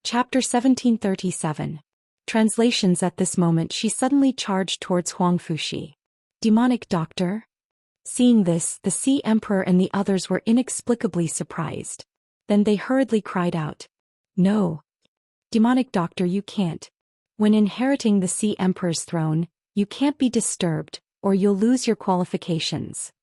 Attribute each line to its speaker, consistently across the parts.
Speaker 1: Chapter 1737. Translations. At this moment she suddenly charged towards Huang Fushi. Demonic doctor? Seeing this, the Sea Emperor and the others were inexplicably surprised. Then they hurriedly cried out. No! Demonic doctor, you can't. When inheriting the Sea Emperor's throne, you can't be disturbed, or you'll lose your qualifications.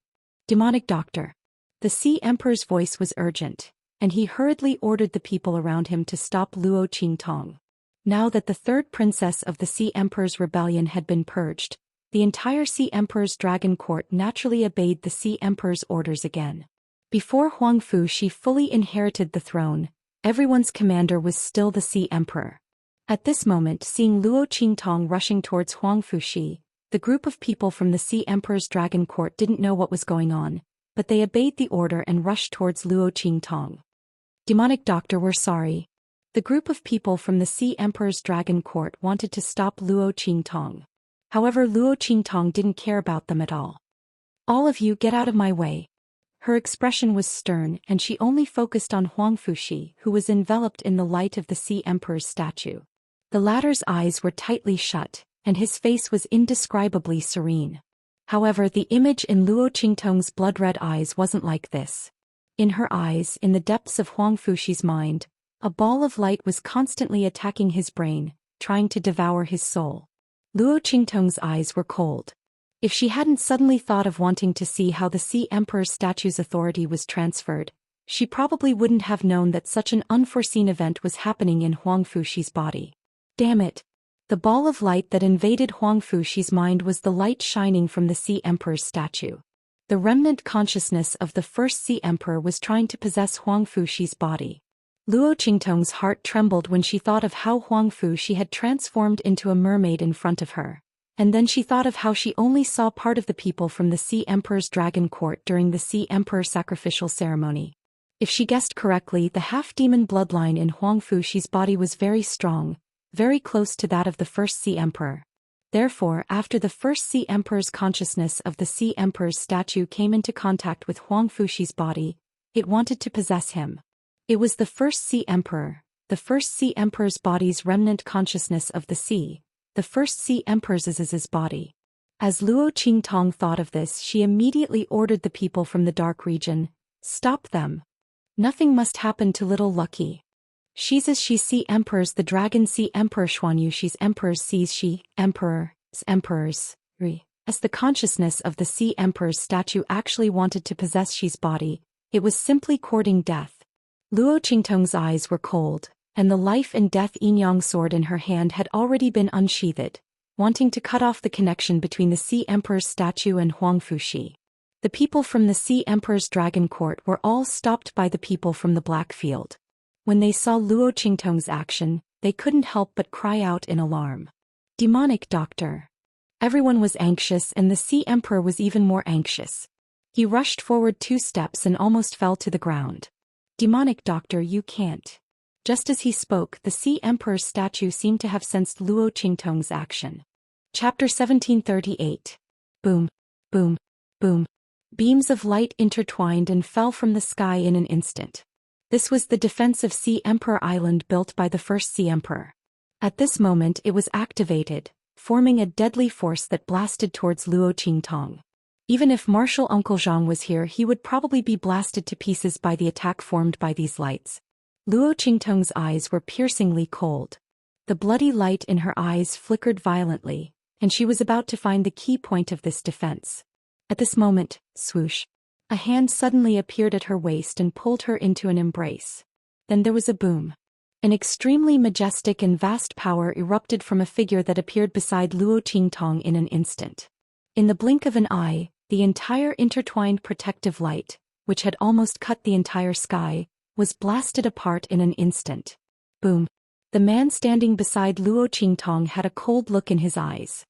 Speaker 1: Demonic doctor. The Sea Emperor's voice was urgent, and he hurriedly ordered the people around him to stop Luo Qingtong. Now that the third princess of the Sea Emperor's rebellion had been purged, the entire Sea Emperor's dragon court naturally obeyed the Sea Emperor's orders again. Before Huang Fushi fully inherited the throne, everyone's commander was still the Sea Emperor. At this moment, seeing Luo Qingtong rushing towards Huang Fushi, the group of people from the Sea Emperor's dragon court didn't know what was going on, but they obeyed the order and rushed towards Luo Qingtong. Demonic doctor, we're sorry. The group of people from the Sea Emperor's dragon court wanted to stop Luo Qingtong. However, Luo Qingtong didn't care about them at all. All of you, get out of my way. Her expression was stern, and she only focused on Huang Fushi, who was enveloped in the light of the Sea Emperor's statue. The latter's eyes were tightly shut, and his face was indescribably serene. However, the image in Luo Qingtong's blood-red eyes wasn't like this. In her eyes, in the depths of Huang Fushi's mind, a ball of light was constantly attacking his brain, trying to devour his soul. Luo Qingtong's eyes were cold. If she hadn't suddenly thought of wanting to see how the Sea Emperor's statue's authority was transferred, she probably wouldn't have known that such an unforeseen event was happening in Huang Fushi's body. Damn it! The ball of light that invaded Huang Fushi's mind was the light shining from the Sea Emperor's statue. The remnant consciousness of the first Sea Emperor was trying to possess Huang Fushi's body. Luo Qingtong's heart trembled when she thought of how Huang Fushi had transformed into a mermaid in front of her, and then she thought of how she only saw part of the people from the Sea Emperor's dragon court during the Sea Emperor sacrificial ceremony. If she guessed correctly, the half-demon bloodline in Huang Fushi's body was very strong, very close to that of the first Sea Emperor. Therefore, after the first Sea Emperor's consciousness of the Sea Emperor's statue came into contact with Huang Fushi's body, it wanted to possess him. It was the first Sea Emperor, the first Sea Emperor's body's remnant consciousness of the sea, the first Sea Emperor's body. As Luo Qingtong thought of this, she immediately ordered the people from the dark region, stop them. Nothing must happen to little Lucky. She's Sea Emperors, the dragon Sea Emperor Xuanyuxi's Emperors sees she, Emperors, as the consciousness of the Sea Emperor's statue actually wanted to possess she's body, it was simply courting death. Luo Qingtong's eyes were cold, and the life and death yin-yang sword in her hand had already been unsheathed, wanting to cut off the connection between the Sea Emperor's statue and Huang Fushi. The people from the Sea Emperor's dragon court were all stopped by the people from the Black Field. When they saw Luo Qingtong's action, they couldn't help but cry out in alarm. Demonic doctor. Everyone was anxious, and the Sea Emperor was even more anxious. He rushed forward 2 steps and almost fell to the ground. Demonic doctor, you can't. Just as he spoke, the Sea Emperor's statue seemed to have sensed Luo Qingtong's action. Chapter 1738. Boom, boom, boom. Beams of light intertwined and fell from the sky in an instant. This was the defense of Sea Emperor Island built by the first Sea Emperor. At this moment it was activated, forming a deadly force that blasted towards Luo Qingtong. Even if Marshal Uncle Zhang was here, he would probably be blasted to pieces by the attack formed by these lights. Luo Qingtong's eyes were piercingly cold. The bloody light in her eyes flickered violently, and she was about to find the key point of this defense. At this moment, swoosh. A hand suddenly appeared at her waist and pulled her into an embrace. Then there was a boom. An extremely majestic and vast power erupted from a figure that appeared beside Luo Qingtong in an instant. In the blink of an eye, the entire intertwined protective light, which had almost cut the entire sky, was blasted apart in an instant. Boom. The man standing beside Luo Qingtong had a cold look in his eyes.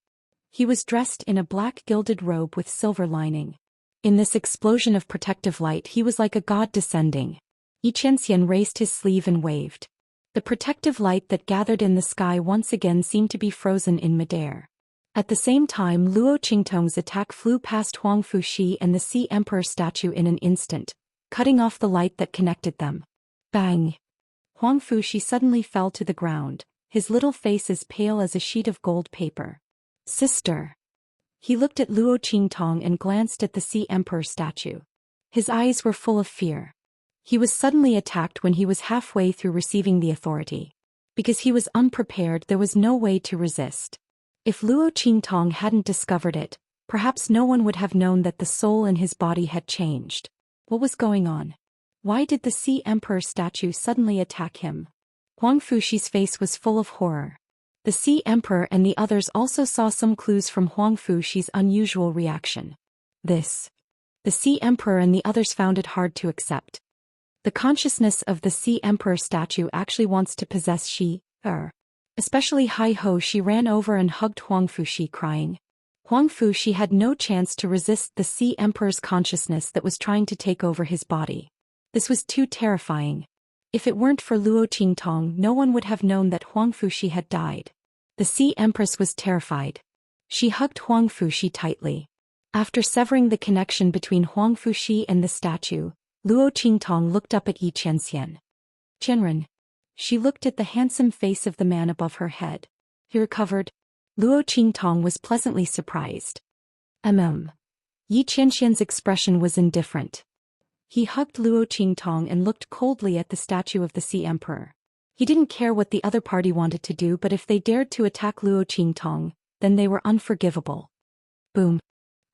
Speaker 1: He was dressed in a black gilded robe with silver lining. In this explosion of protective light he was like a god descending. Xianxia raised his sleeve and waved. The protective light that gathered in the sky once again seemed to be frozen in midair. At the same time, Luo Qingtong's attack flew past Huang Fushi and the Sea Emperor statue in an instant, cutting off the light that connected them. Bang! Huang Fuxi suddenly fell to the ground, his little face as pale as a sheet of gold paper. Sister. He looked at Luo Qingtong and glanced at the Sea Emperor statue. His eyes were full of fear. He was suddenly attacked when he was halfway through receiving the authority. Because he was unprepared, there was no way to resist. If Luo Qingtong hadn't discovered it, perhaps no one would have known that the soul in his body had changed. What was going on? Why did the Sea Emperor statue suddenly attack him? Huang Fuxi's face was full of horror. The Sea Emperor and the others also saw some clues from Huang Fuxi's unusual reaction. The Sea Emperor and the others found it hard to accept. The consciousness of the Sea Emperor statue actually wants to possess Shi-er. Especially Hai-Ho. She ran over and hugged Huang Fuxi, crying. Huang Fuxi had no chance to resist the Sea Emperor's consciousness that was trying to take over his body. This was too terrifying. If it weren't for Luo Qingtong, no one would have known that Huang Fuxi had died. The Sea Empress was terrified. She hugged Huang Fuxi tightly. After severing the connection between Huang Fuxi and the statue, Luo Qingtong looked up at Xianxia. Qianren. She looked at the handsome face of the man above her head. He recovered. Luo Qingtong was pleasantly surprised. Yi Qianxian's expression was indifferent. He hugged Luo Qingtong and looked coldly at the statue of the Sea Emperor. He didn't care what the other party wanted to do, but if they dared to attack Luo Qingtong, then they were unforgivable. Boom.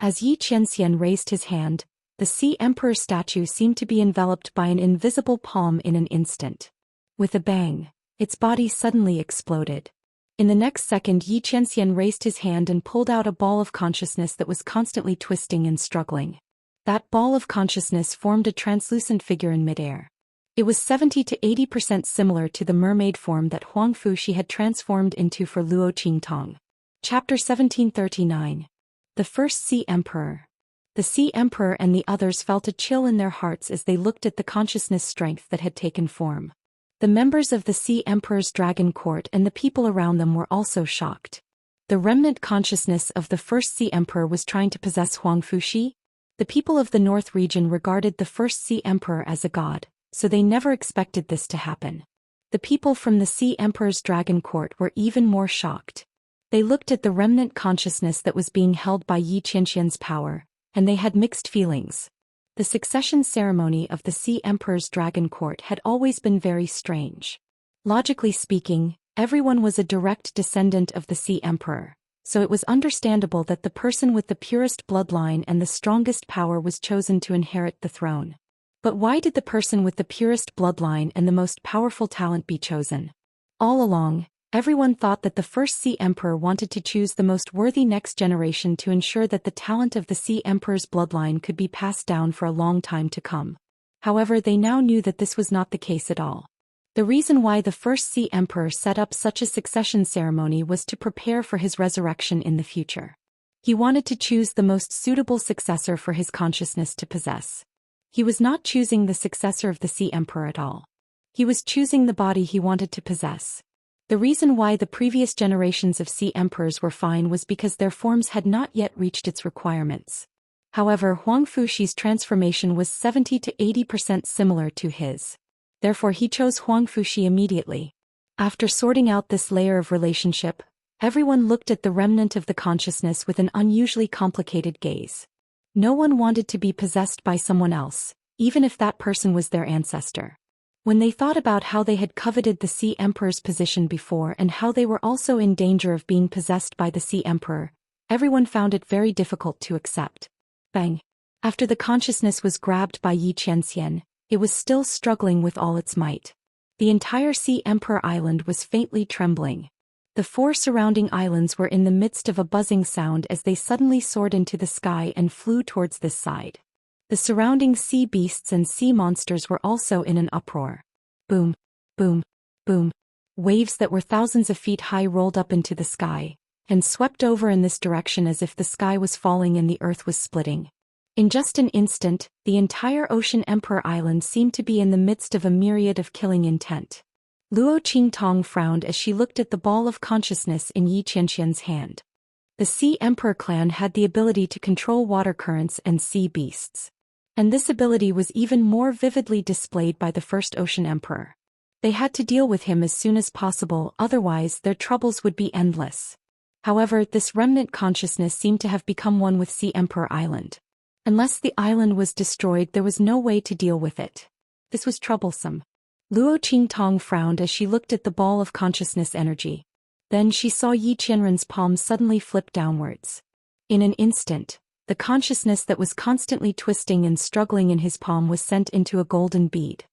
Speaker 1: As Yi Qianxian raised his hand, the Sea Emperor statue seemed to be enveloped by an invisible palm in an instant. With a bang, its body suddenly exploded. In the next second, Yi Qianxian raised his hand and pulled out a ball of consciousness that was constantly twisting and struggling. That ball of consciousness formed a translucent figure in midair. It was 70 to 80% similar to the mermaid form that Huang Fuxi had transformed into for Luo Qingtong. Chapter 1739. The First Sea Emperor. The Sea Emperor and the others felt a chill in their hearts as they looked at the consciousness strength that had taken form. The members of the Sea Emperor's dragon court and the people around them were also shocked. The remnant consciousness of the First Sea Emperor was trying to possess Huang Fuxi. The people of the North region regarded the First Sea Emperor as a god, so they never expected this to happen. The people from the Sea Emperor's dragon court were even more shocked. They looked at the remnant consciousness that was being held by Yi Qianxian's power, and they had mixed feelings. The succession ceremony of the Sea Emperor's dragon court had always been very strange. Logically speaking, everyone was a direct descendant of the Sea Emperor, so it was understandable that the person with the purest bloodline and the strongest power was chosen to inherit the throne. But why did the person with the purest bloodline and the most powerful talent be chosen? All along, everyone thought that the first Sea Emperor wanted to choose the most worthy next generation to ensure that the talent of the Sea Emperor's bloodline could be passed down for a long time to come. However, they now knew that this was not the case at all. The reason why the first Sea Emperor set up such a succession ceremony was to prepare for his resurrection in the future. He wanted to choose the most suitable successor for his consciousness to possess. He was not choosing the successor of the Sea Emperor at all. He was choosing the body he wanted to possess. The reason why the previous generations of Sea Emperors were fine was because their forms had not yet reached its requirements. However, Huang Fuxi's transformation was 70 to 80% similar to his. Therefore he chose Huang Fuxi immediately. After sorting out this layer of relationship, everyone looked at the remnant of the consciousness with an unusually complicated gaze. No one wanted to be possessed by someone else, even if that person was their ancestor. When they thought about how they had coveted the Sea Emperor's position before and how they were also in danger of being possessed by the Sea Emperor, everyone found it very difficult to accept. Bang! After the consciousness was grabbed by Yi Qianxian, it was still struggling with all its might. The entire Sea Emperor Island was faintly trembling. The 4 surrounding islands were in the midst of a buzzing sound as they suddenly soared into the sky and flew towards this side. The surrounding sea beasts and sea monsters were also in an uproar. Boom, boom, boom. Waves that were thousands of feet high rolled up into the sky, and swept over in this direction as if the sky was falling and the earth was splitting. In just an instant, the entire Ocean Emperor Island seemed to be in the midst of a myriad of killing intent. Luo Qingtong frowned as she looked at the ball of consciousness in Yi Qianxian's hand. The Sea Emperor clan had the ability to control water currents and sea beasts. And this ability was even more vividly displayed by the first Ocean Emperor. They had to deal with him as soon as possible, otherwise their troubles would be endless. However, this remnant consciousness seemed to have become one with Sea Emperor Island. Unless the island was destroyed, there was no way to deal with it. This was troublesome. Luo Qingtong frowned as she looked at the ball of consciousness energy. Then she saw Yi Qianren's palm suddenly flip downwards. In an instant, the consciousness that was constantly twisting and struggling in his palm was sent into a golden bead.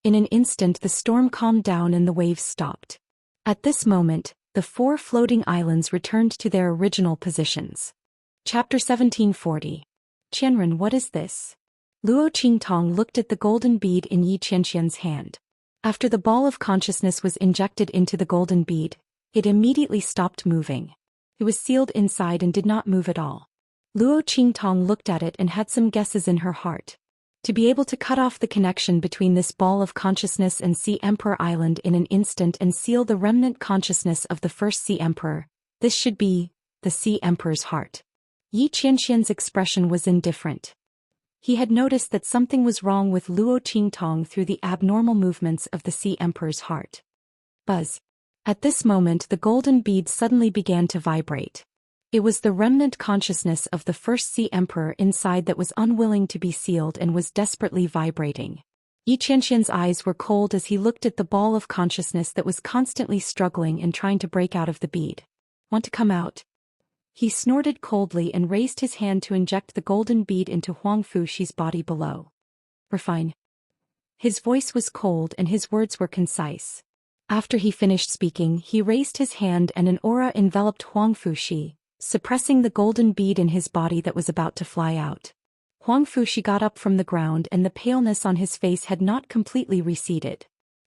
Speaker 1: In an instant the storm calmed down and the waves stopped. At this moment, the 4 floating islands returned to their original positions. Chapter 1740. Qianren, what is this? Luo Qingtong looked at the golden bead in Yi Qianxian's hand. After the ball of consciousness was injected into the golden bead, it immediately stopped moving. It was sealed inside and did not move at all. Luo Qingtong looked at it and had some guesses in her heart. To be able to cut off the connection between this ball of consciousness and Sea Emperor Island in an instant and seal the remnant consciousness of the first Sea Emperor, this should be the Sea Emperor's heart. Yi Qianxian's expression was indifferent. He had noticed that something was wrong with Luo Qingtong through the abnormal movements of the Sea Emperor's heart. Buzz. At this moment the golden bead suddenly began to vibrate. It was the remnant consciousness of the first Sea Emperor inside that was unwilling to be sealed and was desperately vibrating. Yi Qianxian's eyes were cold as he looked at the ball of consciousness that was constantly struggling and trying to break out of the bead. Want to come out? He snorted coldly and raised his hand to inject the golden bead into Huang Fuxi's body below. We're fine. His voice was cold and his words were concise. After he finished speaking, he raised his hand and an aura enveloped Huang Fuxi, suppressing the golden bead in his body that was about to fly out. Huang Fuxi got up from the ground and the paleness on his face had not completely receded.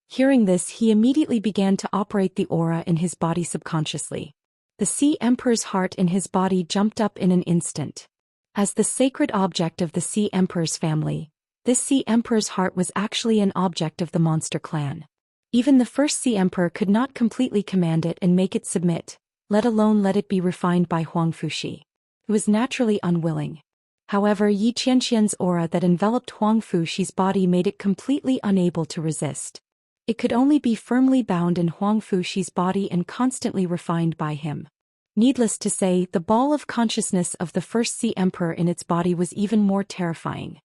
Speaker 1: Hearing this, he immediately began to operate the aura in his body subconsciously. The Sea Emperor's heart in his body jumped up in an instant. As the sacred object of the Sea Emperor's family, this Sea Emperor's heart was actually an object of the monster clan. Even the first Sea Emperor could not completely command it and make it submit, let alone let it be refined by Huang Fuxi. It was naturally unwilling. However, Yi Qianxian's aura that enveloped Huang Fuxi's body made it completely unable to resist. It could only be firmly bound in Huang Fuxi's body and constantly refined by him. Needless to say, the ball of consciousness of the first Sea Emperor in its body was even more terrifying.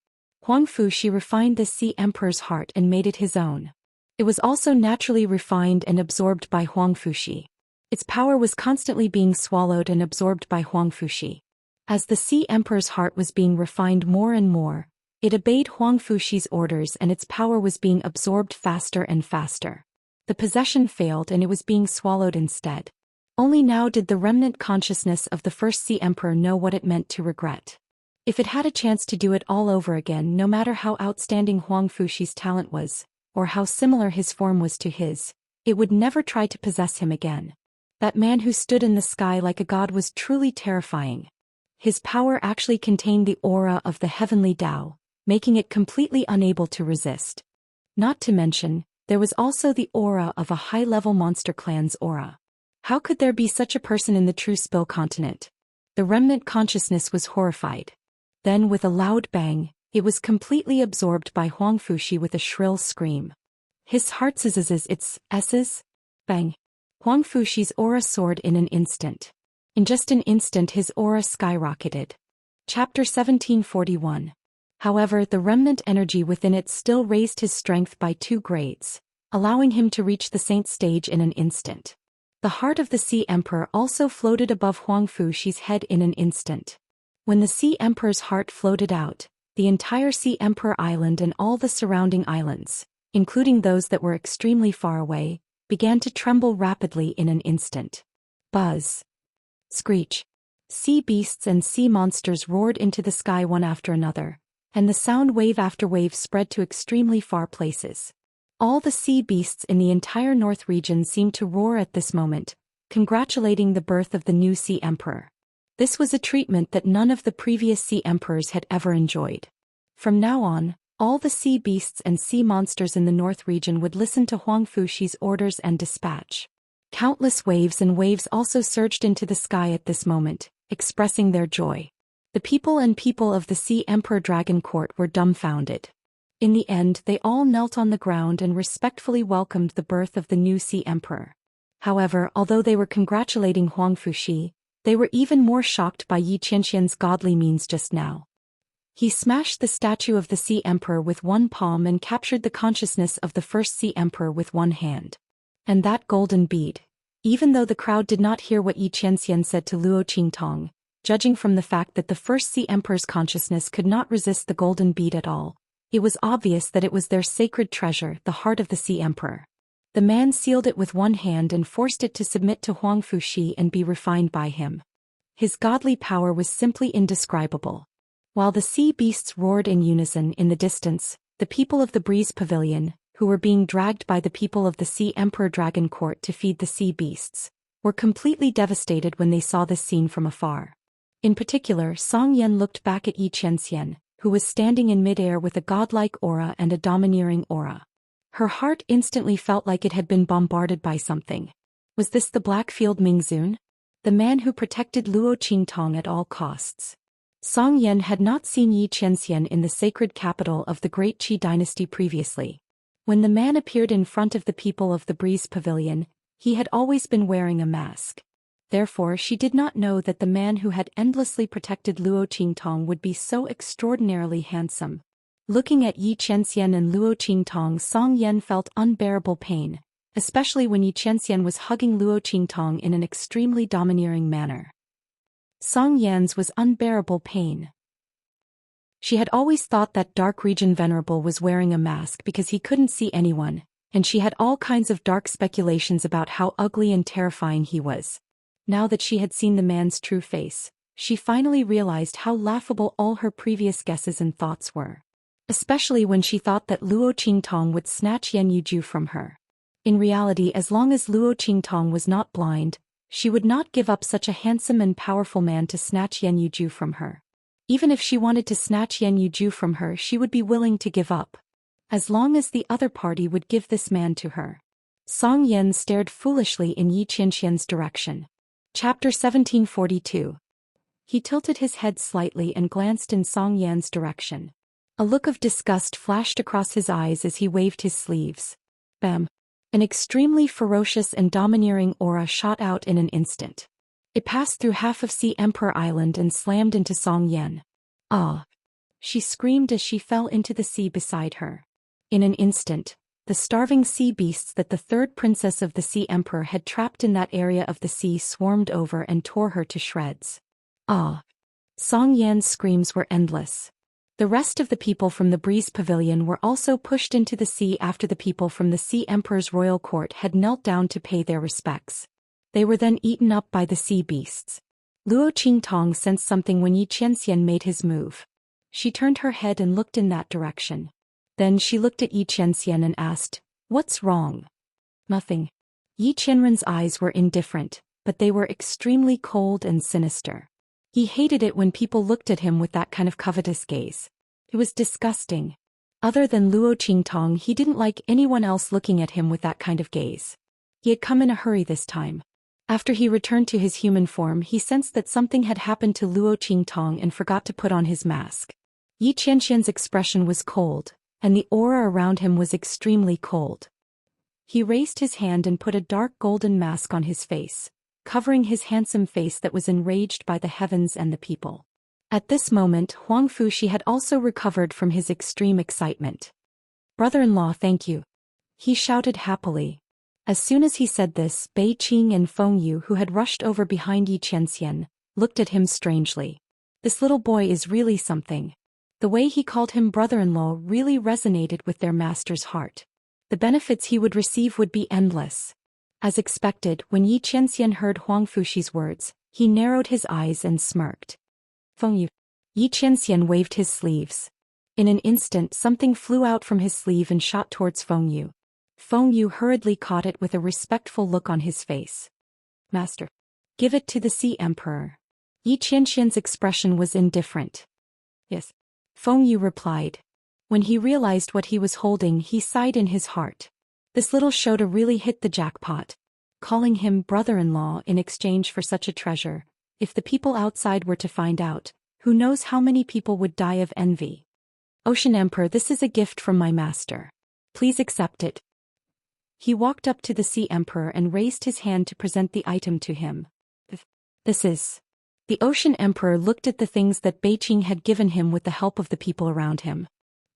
Speaker 1: Huang Fuxi refined the Sea Emperor's heart and made it his own. It was also naturally refined and absorbed by Huang Fuxi. Its power was constantly being swallowed and absorbed by Huang Fuxi. As the Sea Emperor's heart was being refined more and more, it obeyed Huang Fuxi's orders and its power was being absorbed faster and faster. The possession failed and it was being swallowed instead. Only now did the remnant consciousness of the first Sea Emperor know what it meant to regret. If it had a chance to do it all over again, no matter how outstanding Huang Fuxi's talent was, or how similar his form was to his, it would never try to possess him again. That man who stood in the sky like a god was truly terrifying. His power actually contained the aura of the heavenly Tao, making it completely unable to resist. Not to mention, there was also the aura of a high-level monster clan's aura. How could there be such a person in the true Spill continent? The remnant consciousness was horrified. Then with a loud bang, it was completely absorbed by Huang Fuxi with a shrill scream. His heart sizzes its s's. Bang. Huang Fuxi's aura soared in an instant. In just an instant his aura skyrocketed. Chapter 1741. However, the remnant energy within it still raised his strength by 2 grades, allowing him to reach the saint stage in an instant. The heart of the Sea Emperor also floated above Huang Fuxi's head in an instant. When the Sea Emperor's heart floated out, the entire Sea Emperor Island and all the surrounding islands, including those that were extremely far away, began to tremble rapidly in an instant. Buzz. Screech. Sea beasts and sea monsters roared into the sky one after another, and the sound wave after wave spread to extremely far places. All the sea beasts in the entire North region seemed to roar at this moment, congratulating the birth of the new Sea Emperor. This was a treatment that none of the previous Sea Emperors had ever enjoyed. From now on, all the sea beasts and sea monsters in the North region would listen to Huang Fuxi's orders and dispatch. Countless waves and waves also surged into the sky at this moment, expressing their joy. The people of the Sea Emperor Dragon Court were dumbfounded. In the end, they all knelt on the ground and respectfully welcomed the birth of the new Sea Emperor. However, although they were congratulating Huang Fuxi, they were even more shocked by Yi Qianxian's godly means just now. He smashed the statue of the Sea Emperor with one palm and captured the consciousness of the first Sea Emperor with one hand. And that golden bead. Even though the crowd did not hear what Yi Qianxian said to Luo Qingtong, judging from the fact that the first Sea Emperor's consciousness could not resist the golden bead at all, it was obvious that it was their sacred treasure, the heart of the Sea Emperor. The man sealed it with one hand and forced it to submit to Huang Fuxi and be refined by him. His godly power was simply indescribable. While the sea beasts roared in unison in the distance, the people of the Breeze Pavilion, who were being dragged by the people of the Sea Emperor Dragon Court to feed the sea beasts, were completely devastated when they saw this scene from afar. In particular, Song Yan looked back at Yi Qianxian, who was standing in midair with a godlike aura and a domineering aura. Her heart instantly felt like it had been bombarded by something. Was this the Blackfield Mingzun? The man who protected Luo Qingtong at all costs? Song Yan had not seen Yi Qianxian in the sacred capital of the Great Qi dynasty previously. When the man appeared in front of the people of the Breeze Pavilion, he had always been wearing a mask. Therefore, she did not know that the man who had endlessly protected Luo Qingtong would be so extraordinarily handsome. Looking at Yi Qianxian and Luo Qingtong, Song Yan felt unbearable pain, especially when Yi Qianxian was hugging Luo Qingtong in an extremely domineering manner. Song Yan's was unbearable pain. She had always thought that Dark Region Venerable was wearing a mask because he couldn't see anyone, and she had all kinds of dark speculations about how ugly and terrifying he was. Now that she had seen the man's true face, she finally realized how laughable all her previous guesses and thoughts were. Especially when she thought that Luo Qingtong would snatch Yan Yuju from her. In reality, as long as Luo Qingtong was not blind, she would not give up such a handsome and powerful man to snatch Yan Yuju from her. Even if she wanted to snatch Yan Yuju from her, she would be willing to give up. As long as the other party would give this man to her. Song Yan stared foolishly in Yi Qianxian's direction. Chapter 1742. He tilted his head slightly and glanced in Song Yan's direction. A look of disgust flashed across his eyes as he waved his sleeves. Bam! An extremely ferocious and domineering aura shot out in an instant. It passed through half of Sea Emperor Island and slammed into Song Yan. Ah! She screamed as she fell into the sea beside her. In an instant, the starving sea beasts that the third princess of the Sea Emperor had trapped in that area of the sea swarmed over and tore her to shreds. Ah! Song Yan's screams were endless. The rest of the people from the Breeze Pavilion were also pushed into the sea after the people from the Sea Emperor's royal court had knelt down to pay their respects. They were then eaten up by the sea beasts. Luo Qingtong sensed something when Yi Qianxian made his move. She turned her head and looked in that direction. Then she looked at Yi Qianxian and asked, "What's wrong?" "Nothing." Yi Qianren's eyes were indifferent, but they were extremely cold and sinister. He hated it when people looked at him with that kind of covetous gaze. It was disgusting. Other than Luo Qingtong, he didn't like anyone else looking at him with that kind of gaze. He had come in a hurry this time. After he returned to his human form, he sensed that something had happened to Luo Qingtong and forgot to put on his mask. Yi Qianxian's expression was cold, and the aura around him was extremely cold. He raised his hand and put a dark golden mask on his face, covering his handsome face that was enraged by the heavens and the people. At this moment, Huang Fuxi had also recovered from his extreme excitement. "Brother-in-law, thank you," he shouted happily. As soon as he said this, Bei Qing and Feng Yu, who had rushed over behind Yi Qianxian, looked at him strangely. This little boy is really something. The way he called him brother-in-law really resonated with their master's heart. The benefits he would receive would be endless. As expected, when Yi Qianxian heard Huang Fuxi's words, he narrowed his eyes and smirked. "Feng Yu." Yi Qianxian waved his sleeves. In an instant, something flew out from his sleeve and shot towards Feng Yu. Feng Yu hurriedly caught it with a respectful look on his face. "Master." "Give it to the Sea Emperor." Yi Qianxian's expression was indifferent. "Yes." Feng Yu replied. When he realized what he was holding, he sighed in his heart. This little Shota really hit the jackpot. Calling him brother-in-law in exchange for such a treasure. If the people outside were to find out, who knows how many people would die of envy. Ocean Emperor, this is a gift from my master. Please accept it. He walked up to the Sea Emperor and raised his hand to present the item to him. This is. The Ocean Emperor looked at the things that Beiqing had given him with the help of the people around him.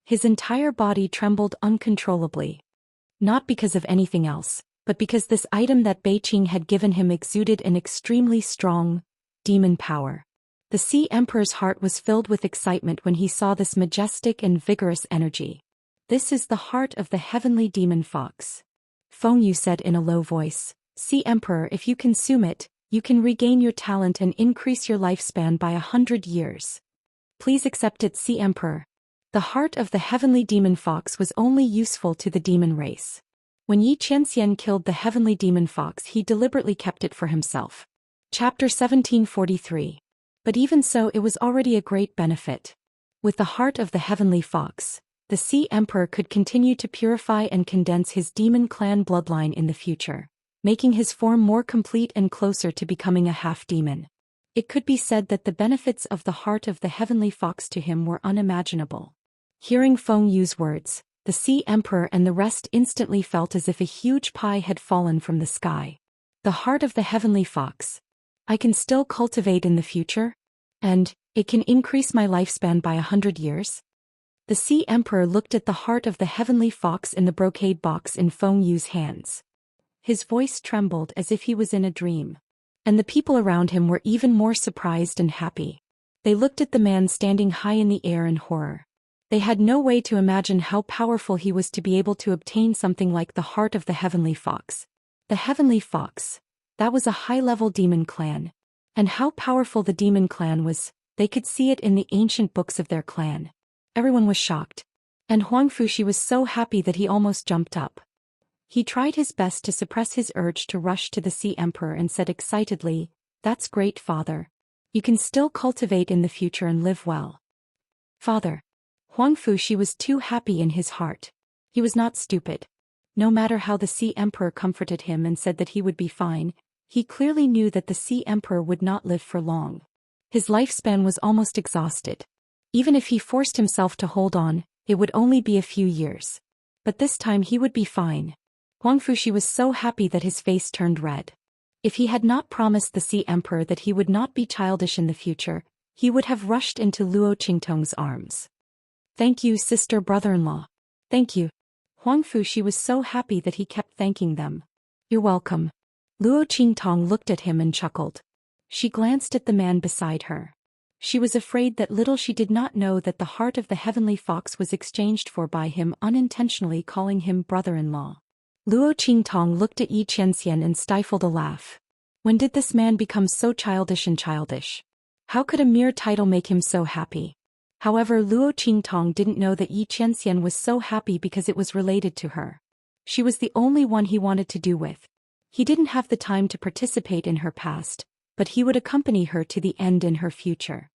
Speaker 1: His entire body trembled uncontrollably. Not because of anything else, but because this item that Beiqing had given him exuded an extremely strong demon power. The Sea Emperor's heart was filled with excitement when he saw this majestic and vigorous energy. This is the heart of the heavenly demon fox. Feng Yu said in a low voice, Sea Emperor, if you consume it, you can regain your talent and increase your lifespan by 100 years. Please accept it, Sea Emperor. The heart of the heavenly demon fox was only useful to the demon race. When Xianxia killed the heavenly demon fox, he deliberately kept it for himself. Chapter 1743. But even so, it was already a great benefit. With the heart of the heavenly fox, the Sea Emperor could continue to purify and condense his demon clan bloodline in the future, making his form more complete and closer to becoming a half-demon. It could be said that the benefits of the heart of the heavenly fox to him were unimaginable. Hearing Feng Yu's words, the Sea Emperor and the rest instantly felt as if a huge pie had fallen from the sky. The heart of the heavenly fox. I can still cultivate in the future? And it can increase my lifespan by 100 years? The Sea Emperor looked at the heart of the heavenly fox in the brocade box in Feng Yu's hands. His voice trembled as if he was in a dream. And the people around him were even more surprised and happy. They looked at the man standing high in the air in horror. They had no way to imagine how powerful he was to be able to obtain something like the heart of the heavenly fox. The heavenly fox. That was a high-level demon clan. And how powerful the demon clan was, they could see it in the ancient books of their clan. Everyone was shocked. And Huang Fushi was so happy that he almost jumped up. He tried his best to suppress his urge to rush to the Sea Emperor and said excitedly, That's great, Father. You can still cultivate in the future and live well. Father. Huang Fushi was too happy in his heart. He was not stupid. No matter how the Sea Emperor comforted him and said that he would be fine, he clearly knew that the Sea Emperor would not live for long. His lifespan was almost exhausted. Even if he forced himself to hold on, it would only be a few years. But this time he would be fine. Huang Fushi was so happy that his face turned red. If he had not promised the Sea Emperor that he would not be childish in the future, he would have rushed into Luo Qingtong's arms. Thank you, sister brother-in-law. Thank you. Huang Fushi was so happy that he kept thanking them. You're welcome. Luo Qingtong looked at him and chuckled. She glanced at the man beside her. She was afraid that little she did not know that the heart of the heavenly fox was exchanged for by him unintentionally calling him brother-in-law. Luo Qingtong looked at Xianxia and stifled a laugh. When did this man become so childish and childish? How could a mere title make him so happy? However, Luo Qingtong didn't know that Xianxia was so happy because it was related to her. She was the only one he wanted to do with. He didn't have the time to participate in her past, but he would accompany her to the end in her future.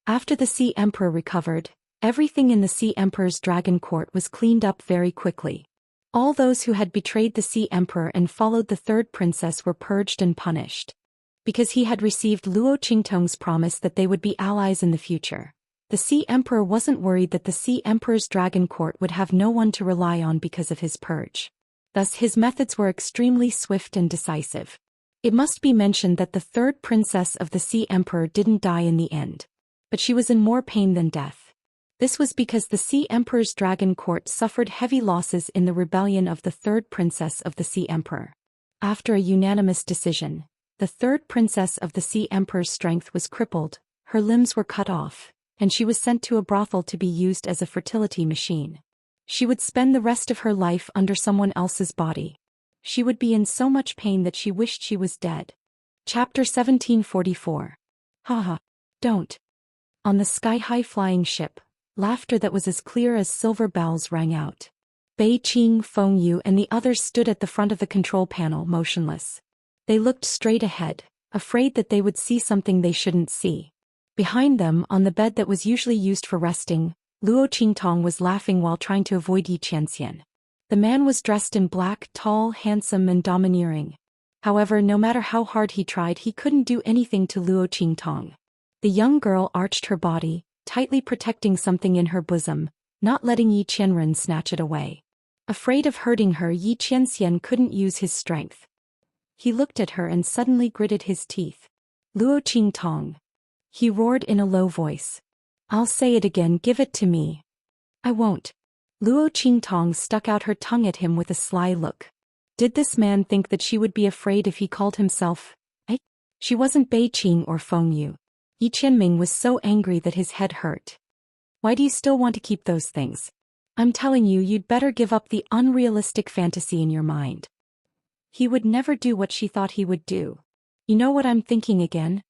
Speaker 1: After the Sea Emperor recovered, everything in the Sea Emperor's dragon court was cleaned up very quickly. All those who had betrayed the Sea Emperor and followed the third princess were purged and punished. Because he had received Luo Qingtong's promise that they would be allies in the future, the Sea Emperor wasn't worried that the Sea Emperor's dragon court would have no one to rely on because of his purge. Thus his methods were extremely swift and decisive. It must be mentioned that the third princess of the Sea Emperor didn't die in the end. But she was in more pain than death. This was because the Sea Emperor's dragon court suffered heavy losses in the rebellion of the third princess of the Sea Emperor. After a unanimous decision, the third princess of the Sea Emperor's strength was crippled, her limbs were cut off, and she was sent to a brothel to be used as a fertility machine. She would spend the rest of her life under someone else's body. She would be in so much pain that she wished she was dead. Chapter 1744. Haha. Don't. On the sky-high flying ship, laughter that was as clear as silver bells rang out. Beiqing, Feng Yu and the others stood at the front of the control panel motionless. They looked straight ahead, afraid that they would see something they shouldn't see. Behind them, on the bed that was usually used for resting, Luo Qingtong was laughing while trying to avoid Xianxia. The man was dressed in black, tall, handsome and domineering. However, no matter how hard he tried, he couldn't do anything to Luo Qingtong. The young girl arched her body, tightly protecting something in her bosom, not letting Yi Qianren snatch it away. Afraid of hurting her, Yi Qianxian couldn't use his strength. He looked at her and suddenly gritted his teeth. Luo Qingtong. He roared in a low voice. I'll say it again, give it to me. I won't. Luo Qingtong stuck out her tongue at him with a sly look. Did this man think that she would be afraid if he called himself? She wasn't Bei Qing or Feng Yu. Yi Qianming was so angry that his head hurt. Why do you still want to keep those things? I'm telling you, you'd better give up the unrealistic fantasy in your mind. He would never do what she thought he would do. You know what I'm thinking again?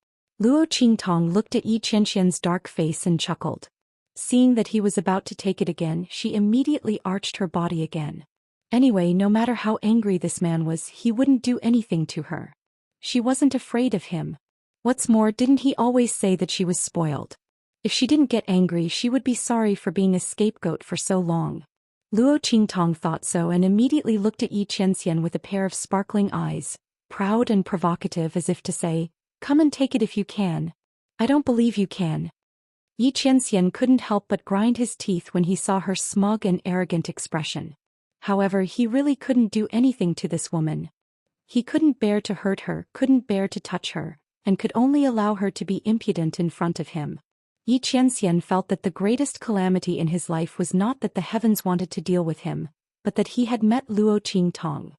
Speaker 1: Luo Qingtong looked at Yi Qianxian's dark face and chuckled. Seeing that he was about to take it again, she immediately arched her body again. Anyway, no matter how angry this man was, he wouldn't do anything to her. She wasn't afraid of him. What's more, didn't he always say that she was spoiled? If she didn't get angry, she would be sorry for being a scapegoat for so long. Luo Qingtong thought so and immediately looked at Yi Qianxian with a pair of sparkling eyes, proud and provocative, as if to say, come and take it if you can. I don't believe you can. Yi Qianxian couldn't help but grind his teeth when he saw her smug and arrogant expression. However, he really couldn't do anything to this woman. He couldn't bear to hurt her, couldn't bear to touch her, and could only allow her to be impudent in front of him. Yi Qianxian felt that the greatest calamity in his life was not that the heavens wanted to deal with him, but that he had met Luo Qingtong.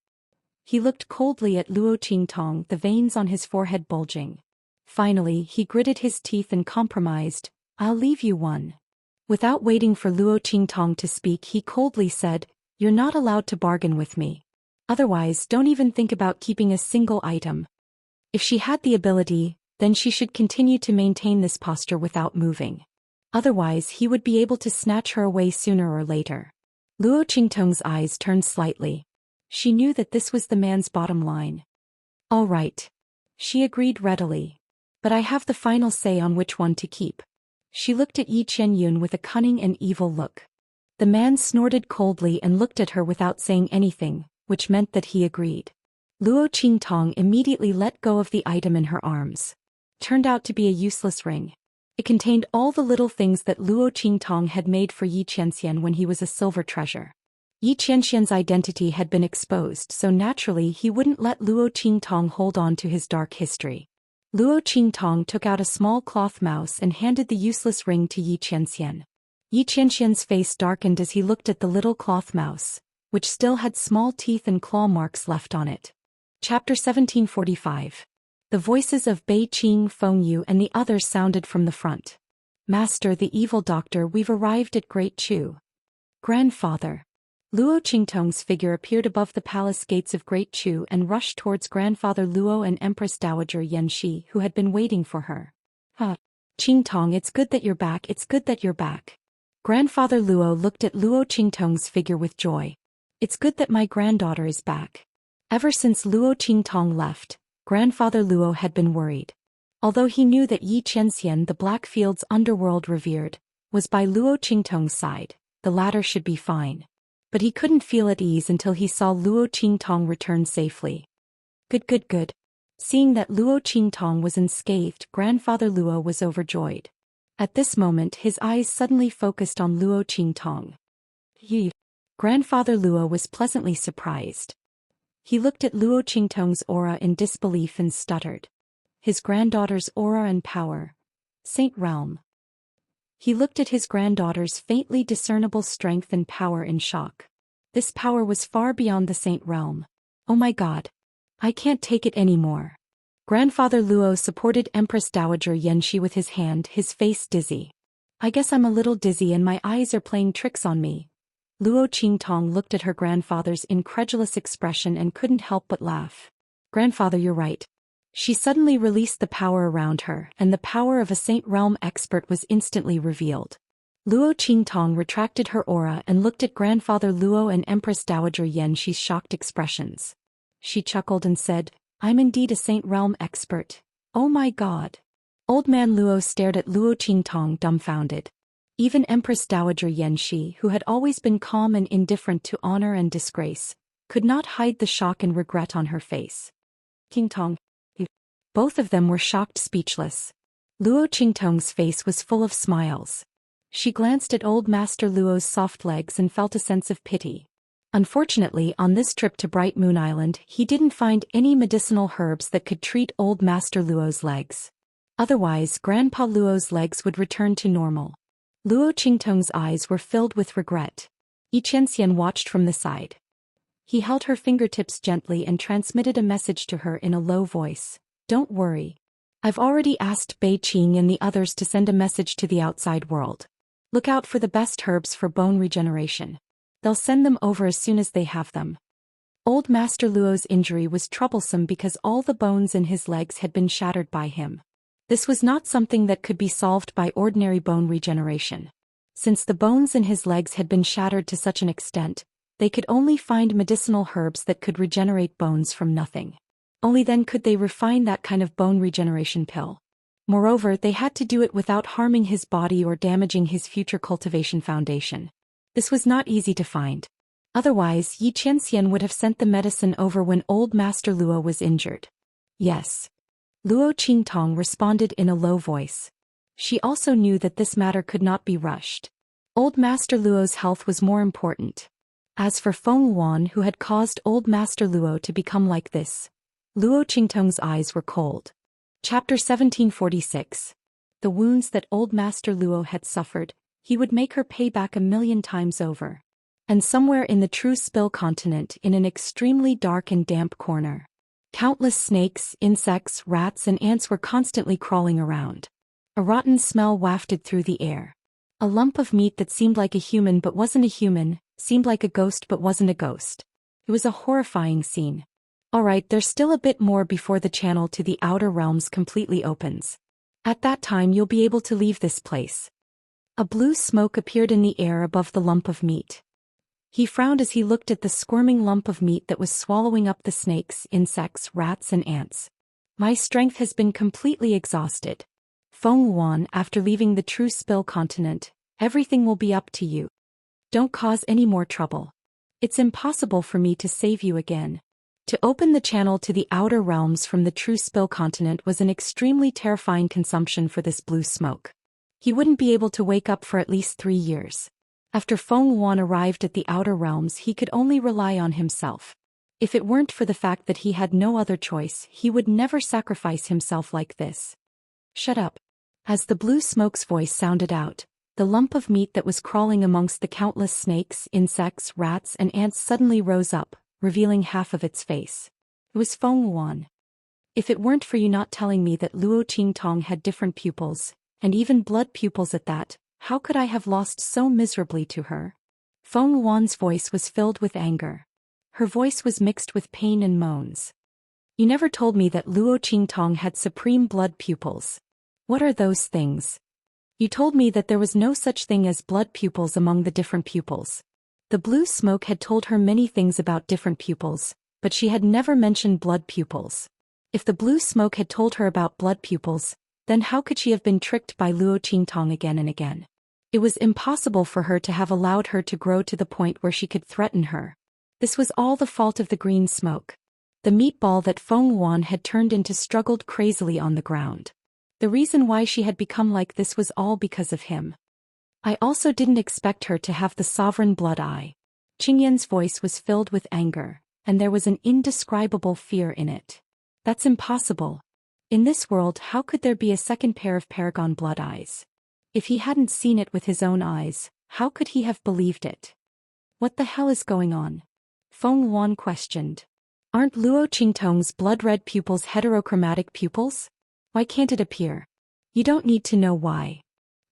Speaker 1: He looked coldly at Luo Qingtong, the veins on his forehead bulging. Finally, he gritted his teeth and compromised, I'll leave you one. Without waiting for Luo Qingtong to speak, he coldly said, you're not allowed to bargain with me. Otherwise, don't even think about keeping a single item. If she had the ability, then she should continue to maintain this posture without moving. Otherwise, he would be able to snatch her away sooner or later. Luo Qingtong's eyes turned slightly. She knew that this was the man's bottom line. All right. She agreed readily. But I have the final say on which one to keep. She looked at Yi Qianyun with a cunning and evil look. The man snorted coldly and looked at her without saying anything, which meant that he agreed. Luo Qingtong immediately let go of the item in her arms. Turned out to be a useless ring. It contained all the little things that Luo Qingtong had made for Yi Qianxian when he was a silver treasure. Yi Qianxian's identity had been exposed, so naturally he wouldn't let Luo Qingtong hold on to his dark history. Luo Qingtong took out a small cloth mouse and handed the useless ring to Yi Qianxian. Yi Qianxian's face darkened as he looked at the little cloth mouse, which still had small teeth and claw marks left on it. Chapter 1745. The voices of Bei Qing, Feng Yu and the others sounded from the front. Master, the evil doctor, we've arrived at Great Chu. Grandfather. Luo Qingtong's figure appeared above the palace gates of Great Chu and rushed towards Grandfather Luo and Empress Dowager Yanxi, who had been waiting for her. Qingtong, it's good that you're back, it's good that you're back. Grandfather Luo looked at Luo Qingtong's figure with joy. It's good that my granddaughter is back. Ever since Luo Qingtong left, Grandfather Luo had been worried. Although he knew that Yi Qianxian, the Blackfield's underworld revered, was by Luo Qingtong's side, the latter should be fine. But he couldn't feel at ease until he saw Luo Qingtong return safely. Good. Seeing that Luo Qingtong was unscathed, Grandfather Luo was overjoyed. At this moment, his eyes suddenly focused on Luo Qingtong. Grandfather Luo was pleasantly surprised. He looked at Luo Qingtong's aura in disbelief and stuttered. His granddaughter's aura and power. Saint Realm. He looked at his granddaughter's faintly discernible strength and power in shock. This power was far beyond the Saint Realm. Oh my God. I can't take it anymore. Grandfather Luo supported Empress Dowager Yanxi with his hand, his face dizzy. I guess I'm a little dizzy and my eyes are playing tricks on me. Luo Qingtong looked at her grandfather's incredulous expression and couldn't help but laugh. Grandfather, you're right. She suddenly released the power around her, and the power of a Saint Realm expert was instantly revealed. Luo Qingtong retracted her aura and looked at Grandfather Luo and Empress Dowager Yanxi's shocked expressions. She chuckled and said, I'm indeed a Saint Realm expert. Oh my God. Old man Luo stared at Luo Qingtong dumbfounded. Even Empress Dowager Yanxi, who had always been calm and indifferent to honor and disgrace, could not hide the shock and regret on her face. Qingtong. Both of them were shocked, speechless. Luo Qingtong's face was full of smiles. She glanced at old Master Luo's soft legs and felt a sense of pity. Unfortunately, on this trip to Bright Moon Island, he didn't find any medicinal herbs that could treat old Master Luo's legs. Otherwise, Grandpa Luo's legs would return to normal. Luo Qingtong's eyes were filled with regret. Xianxia watched from the side. He held her fingertips gently and transmitted a message to her in a low voice. Don't worry. I've already asked Bei Qing and the others to send a message to the outside world. Look out for the best herbs for bone regeneration. They'll send them over as soon as they have them. Old Master Luo's injury was troublesome because all the bones in his legs had been shattered by him. This was not something that could be solved by ordinary bone regeneration. Since the bones in his legs had been shattered to such an extent, they could only find medicinal herbs that could regenerate bones from nothing. Only then could they refine that kind of bone regeneration pill. Moreover, they had to do it without harming his body or damaging his future cultivation foundation. This was not easy to find. Otherwise, Xianxia would have sent the medicine over when old Master Luo was injured. Yes. Luo Qingtong responded in a low voice. She also knew that this matter could not be rushed. Old Master Luo's health was more important. As for Feng Wan, who had caused old Master Luo to become like this, Luo Qingtong's eyes were cold. Chapter 1746. The wounds that old Master Luo had suffered, he would make her pay back 1,000,000 times over. And somewhere in the True Spill continent, in an extremely dark and damp corner, countless snakes, insects, rats and ants were constantly crawling around. A rotten smell wafted through the air. A lump of meat that seemed like a human but wasn't a human, seemed like a ghost but wasn't a ghost. It was a horrifying scene. Alright, there's still a bit more before the channel to the outer realms completely opens. At that time you'll be able to leave this place. A blue smoke appeared in the air above the lump of meat. He frowned as he looked at the squirming lump of meat that was swallowing up the snakes, insects, rats and ants. My strength has been completely exhausted. Feng Wan, after leaving the True Spill continent, everything will be up to you. Don't cause any more trouble. It's impossible for me to save you again. To open the channel to the outer realms from the True Spill continent was an extremely terrifying consumption for this blue smoke. He wouldn't be able to wake up for at least 3 years. After Feng Wan arrived at the outer realms, he could only rely on himself. If it weren't for the fact that he had no other choice, he would never sacrifice himself like this. Shut up. As the blue smoke's voice sounded out, the lump of meat that was crawling amongst the countless snakes, insects, rats and ants suddenly rose up, revealing half of its face. It was Feng Wan. If it weren't for you not telling me that Luo Qingtong had different pupils, and even blood pupils at that, how could I have lost so miserably to her? Feng Wan's voice was filled with anger. Her voice was mixed with pain and moans. You never told me that Luo Qingtong had supreme blood pupils. What are those things? You told me that there was no such thing as blood pupils among the different pupils. The blue smoke had told her many things about different pupils, but she had never mentioned blood pupils. If the blue smoke had told her about blood pupils, then how could she have been tricked by Luo Qingtong again and again? It was impossible for her to have allowed her to grow to the point where she could threaten her. This was all the fault of the green smoke. The meatball that Feng Wan had turned into struggled crazily on the ground. The reason why she had become like this was all because of him. I also didn't expect her to have the sovereign blood eye. Qingyan's voice was filled with anger, and there was an indescribable fear in it. That's impossible. In this world, how could there be a second pair of paragon blood eyes? If he hadn't seen it with his own eyes, how could he have believed it? What the hell is going on? Feng Wan questioned. Aren't Luo Qingtong's blood-red pupils heterochromatic pupils? Why can't it appear? You don't need to know why.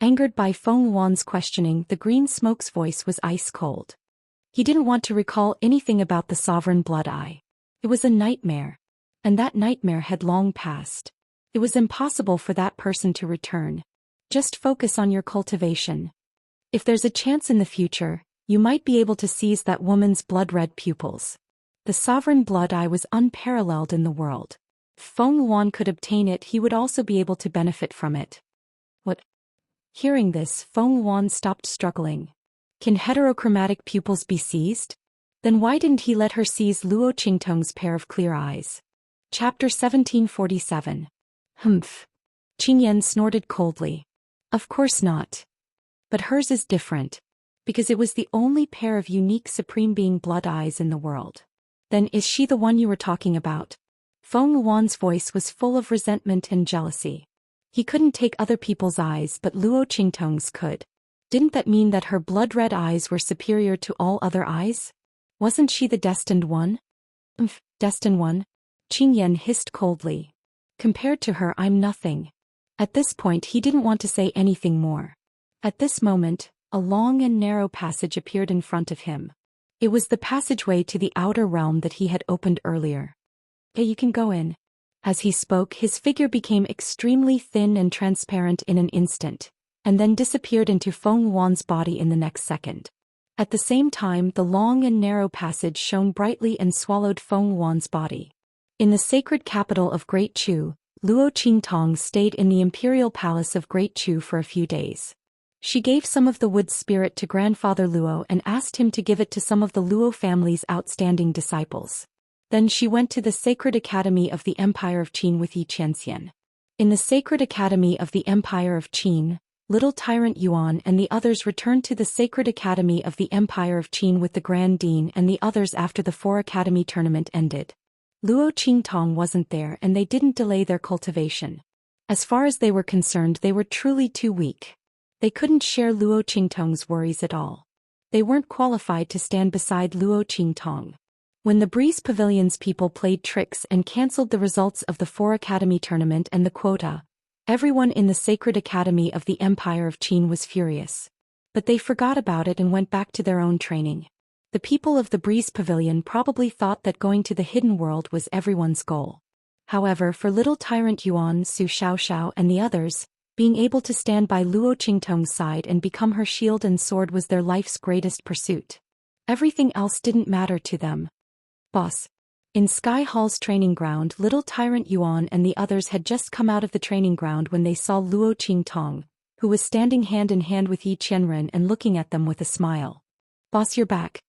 Speaker 1: Angered by Feng Wan's questioning, the green smoke's voice was ice cold. He didn't want to recall anything about the sovereign blood eye. It was a nightmare. And that nightmare had long passed. It was impossible for that person to return. Just focus on your cultivation. If there's a chance in the future, you might be able to seize that woman's blood-red pupils. The sovereign blood eye was unparalleled in the world. If Feng Wan could obtain it, he would also be able to benefit from it. What? Hearing this, Feng Wan stopped struggling. Can heterochromatic pupils be seized? Then why didn't he let her seize Luo Qingtong's pair of clear eyes? Chapter 1747. Humph. Qingyan snorted coldly. Of course not. But hers is different. Because it was the only pair of unique Supreme Being blood eyes in the world. Then is she the one you were talking about? Feng Luo's voice was full of resentment and jealousy. He couldn't take other people's eyes, but Luo Qingtong's could. Didn't that mean that her blood-red eyes were superior to all other eyes? Wasn't she the destined one? Destined one? Qing Yan hissed coldly. Compared to her, I'm nothing. At this point he didn't want to say anything more. At this moment, a long and narrow passage appeared in front of him. It was the passageway to the outer realm that he had opened earlier. Hey, you can go in. As he spoke, his figure became extremely thin and transparent in an instant, and then disappeared into Feng Luo's body in the next second. At the same time, the long and narrow passage shone brightly and swallowed Feng Luo's body. In the sacred capital of Great Chu, Luo Qingtong stayed in the imperial palace of Great Chu for a few days. She gave some of the wood spirit to grandfather Luo and asked him to give it to some of the Luo family's outstanding disciples. Then she went to the Sacred Academy of the Empire of Qin with Yi Qianxian. In the Sacred Academy of the Empire of Qin, Little Tyrant Yuan and the others returned to the Sacred Academy of the Empire of Qin with the Grand Dean and the others after the Four Academy tournament ended. Luo Qingtong wasn't there and they didn't delay their cultivation. As far as they were concerned, they were truly too weak. They couldn't share Luo Qingtong's worries at all. They weren't qualified to stand beside Luo Qingtong. When the Breeze Pavilion's people played tricks and cancelled the results of the Four Academy tournament and the quota, everyone in the Sacred Academy of the Empire of Qin was furious. But they forgot about it and went back to their own training. The people of the Breeze Pavilion probably thought that going to the hidden world was everyone's goal. However, for Little Tyrant Yuan, Su Xiaoxiao and the others, being able to stand by Luo Qingtong's side and become her shield and sword was their life's greatest pursuit. Everything else didn't matter to them. Boss. In Sky Hall's training ground, Little Tyrant Yuan and the others had just come out of the training ground when they saw Luo Qingtong, who was standing hand in hand with Yi Qianren and looking at them with a smile. Boss, you're back.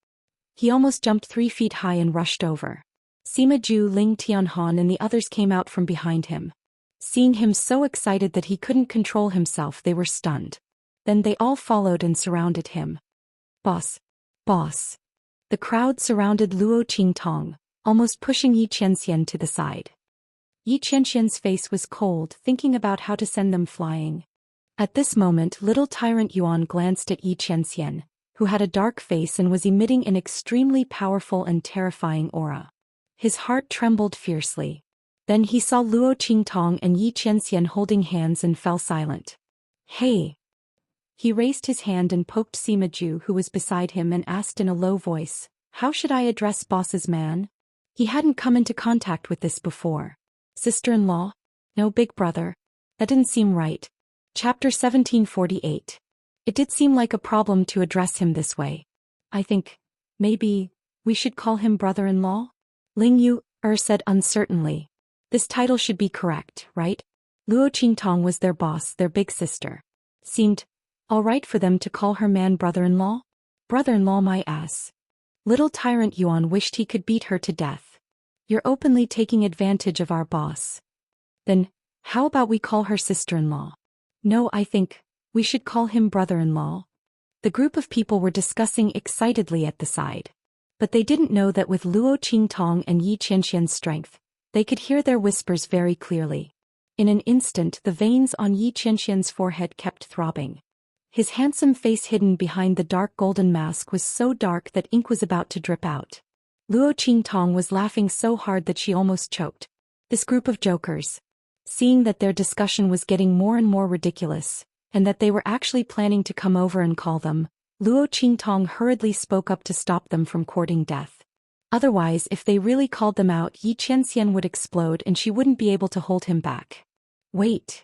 Speaker 1: He almost jumped 3 feet high and rushed over. Sima Ju, Ling Tianhan and the others came out from behind him. Seeing him so excited that he couldn't control himself, they were stunned. Then they all followed and surrounded him. Boss. Boss. The crowd surrounded Luo Qingtong, almost pushing Yi Qianxian to the side. Yi Qianxian's face was cold, thinking about how to send them flying. At this moment, Little Tyrant Yuan glanced at Yi Qianxian, who had a dark face and was emitting an extremely powerful and terrifying aura. His heart trembled fiercely. Then he saw Luo Qingtong and Yi Qianxian holding hands and fell silent. Hey! He raised his hand and poked Sima Ju, who was beside him, and asked in a low voice, "How should I address boss's man?" He hadn't come into contact with this before. Sister-in-law? No, big brother. That didn't seem right. Chapter 1748. It did seem like a problem to address him this way. I think, maybe, we should call him brother-in-law? Ling Yu said uncertainly. This title should be correct, right? Luo Qingtong was their boss, their big sister. Seemed all right for them to call her man brother-in-law? Brother-in-law, my ass. Little Tyrant Yuan wished he could beat her to death. You're openly taking advantage of our boss. Then, how about we call her sister-in-law? No, I think we should call him brother-in-law. The group of people were discussing excitedly at the side. But they didn't know that with Luo Qingtong and Yi Qianxian's strength, they could hear their whispers very clearly. In an instant, the veins on Yi Qianxian's forehead kept throbbing. His handsome face hidden behind the dark golden mask was so dark that ink was about to drip out. Luo Qingtong was laughing so hard that she almost choked. This group of jokers. Seeing that their discussion was getting more and more ridiculous, and that they were actually planning to come over and call them, Luo Qingtong hurriedly spoke up to stop them from courting death. Otherwise, if they really called them out, Yi Qianxian would explode and she wouldn't be able to hold him back. Wait.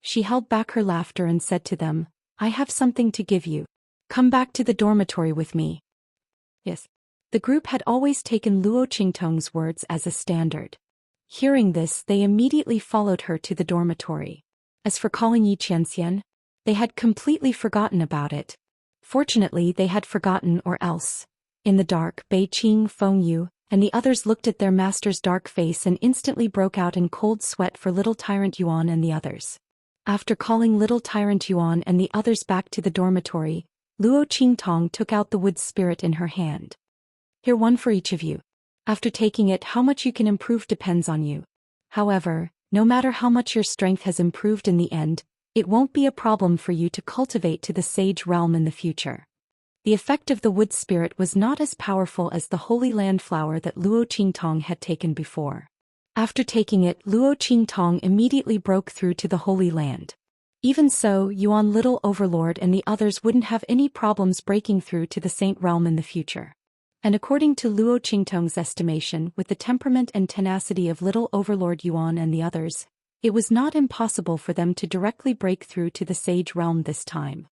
Speaker 1: She held back her laughter and said to them, I have something to give you. Come back to the dormitory with me. Yes. The group had always taken Luo Qingtong's words as a standard. Hearing this, they immediately followed her to the dormitory. As for calling Yi Qianxian, they had completely forgotten about it. Fortunately, they had forgotten, or else. In the dark, Bei Qing, Feng Yu, and the others looked at their master's dark face and instantly broke out in cold sweat for Little Tyrant Yuan and the others. After calling little tyrant Yuan and the others back to the dormitory, Luo Qingtong took out the wood spirit in her hand. Here, one for each of you. After taking it, how much you can improve depends on you. However, no matter how much your strength has improved in the end, it won't be a problem for you to cultivate to the sage realm in the future. The effect of the wood spirit was not as powerful as the Holy Land flower that Luo Qingtong had taken before. After taking it, Luo Qingtong immediately broke through to the Holy Land. Even so, Yuan Little Overlord and the others wouldn't have any problems breaking through to the Saint Realm in the future. And according to Luo Qingtong's estimation, with the temperament and tenacity of Little Overlord Yuan and the others, it was not impossible for them to directly break through to the Sage Realm this time.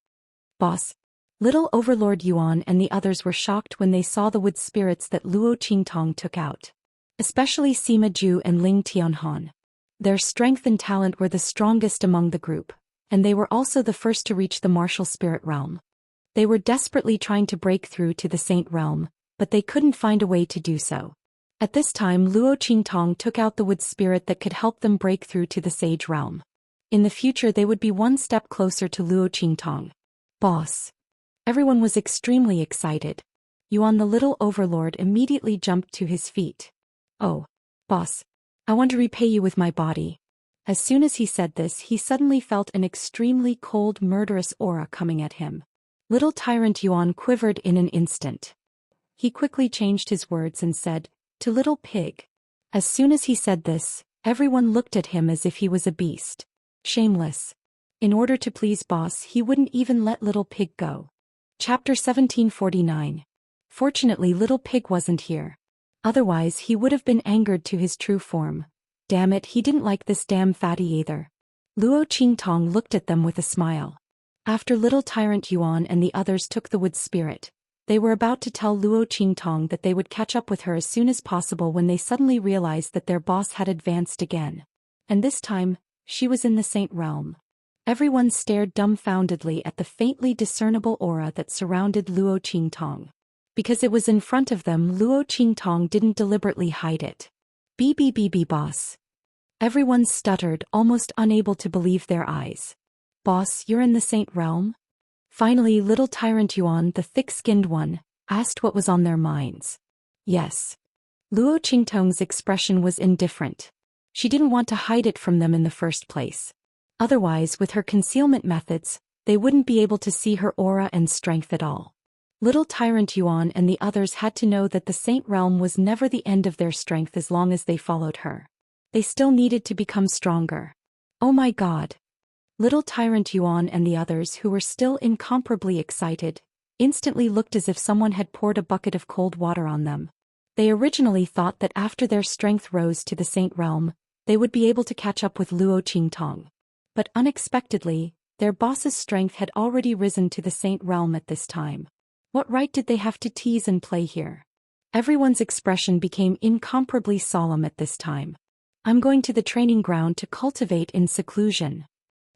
Speaker 1: Boss. Little Overlord Yuan and the others were shocked when they saw the wood spirits that Luo Qingtong took out. Especially Sima Ju and Ling Tianhan. Their strength and talent were the strongest among the group, and they were also the first to reach the martial spirit realm. They were desperately trying to break through to the Saint Realm, but they couldn't find a way to do so. At this time, Luo Qingtong took out the wood spirit that could help them break through to the Sage Realm. In the future, they would be one step closer to Luo Qingtong. Boss. Everyone was extremely excited. Yuan the Little Overlord immediately jumped to his feet. Oh, boss. I want to repay you with my body. As soon as he said this, he suddenly felt an extremely cold, murderous aura coming at him. Little Tyrant Yuan quivered in an instant. He quickly changed his words and said, "To Little Pig." As soon as he said this, everyone looked at him as if he was a beast. Shameless. In order to please boss, he wouldn't even let Little Pig go. Chapter 1749. Fortunately, Little Pig wasn't here. Otherwise, he would have been angered to his true form. Damn it, he didn't like this damn fatty either. Luo Qingtong looked at them with a smile. After Little Tyrant Yuan and the others took the wood spirit, they were about to tell Luo Qingtong that they would catch up with her as soon as possible when they suddenly realized that their boss had advanced again. And this time, she was in the Saint Realm. Everyone stared dumbfoundedly at the faintly discernible aura that surrounded Luo Qingtong. Because it was in front of them, Luo Qingtong didn't deliberately hide it. BBBB boss. Everyone stuttered, almost unable to believe their eyes. Boss, you're in the Saint Realm? Finally, Little Tyrant Yuan, the thick-skinned one, asked what was on their minds. Yes. Luo Qingtong's expression was indifferent. She didn't want to hide it from them in the first place. Otherwise, with her concealment methods, they wouldn't be able to see her aura and strength at all. Little Tyrant Yuan and the others had to know that the Saint Realm was never the end of their strength as long as they followed her. They still needed to become stronger. Oh my god. Little Tyrant Yuan and the others, who were still incomparably excited, instantly looked as if someone had poured a bucket of cold water on them. They originally thought that after their strength rose to the Saint Realm, they would be able to catch up with Luo Qingtong. But unexpectedly, their boss's strength had already risen to the Saint Realm at this time. What right did they have to tease and play here? Everyone's expression became incomparably solemn at this time. I'm going to the training ground to cultivate in seclusion.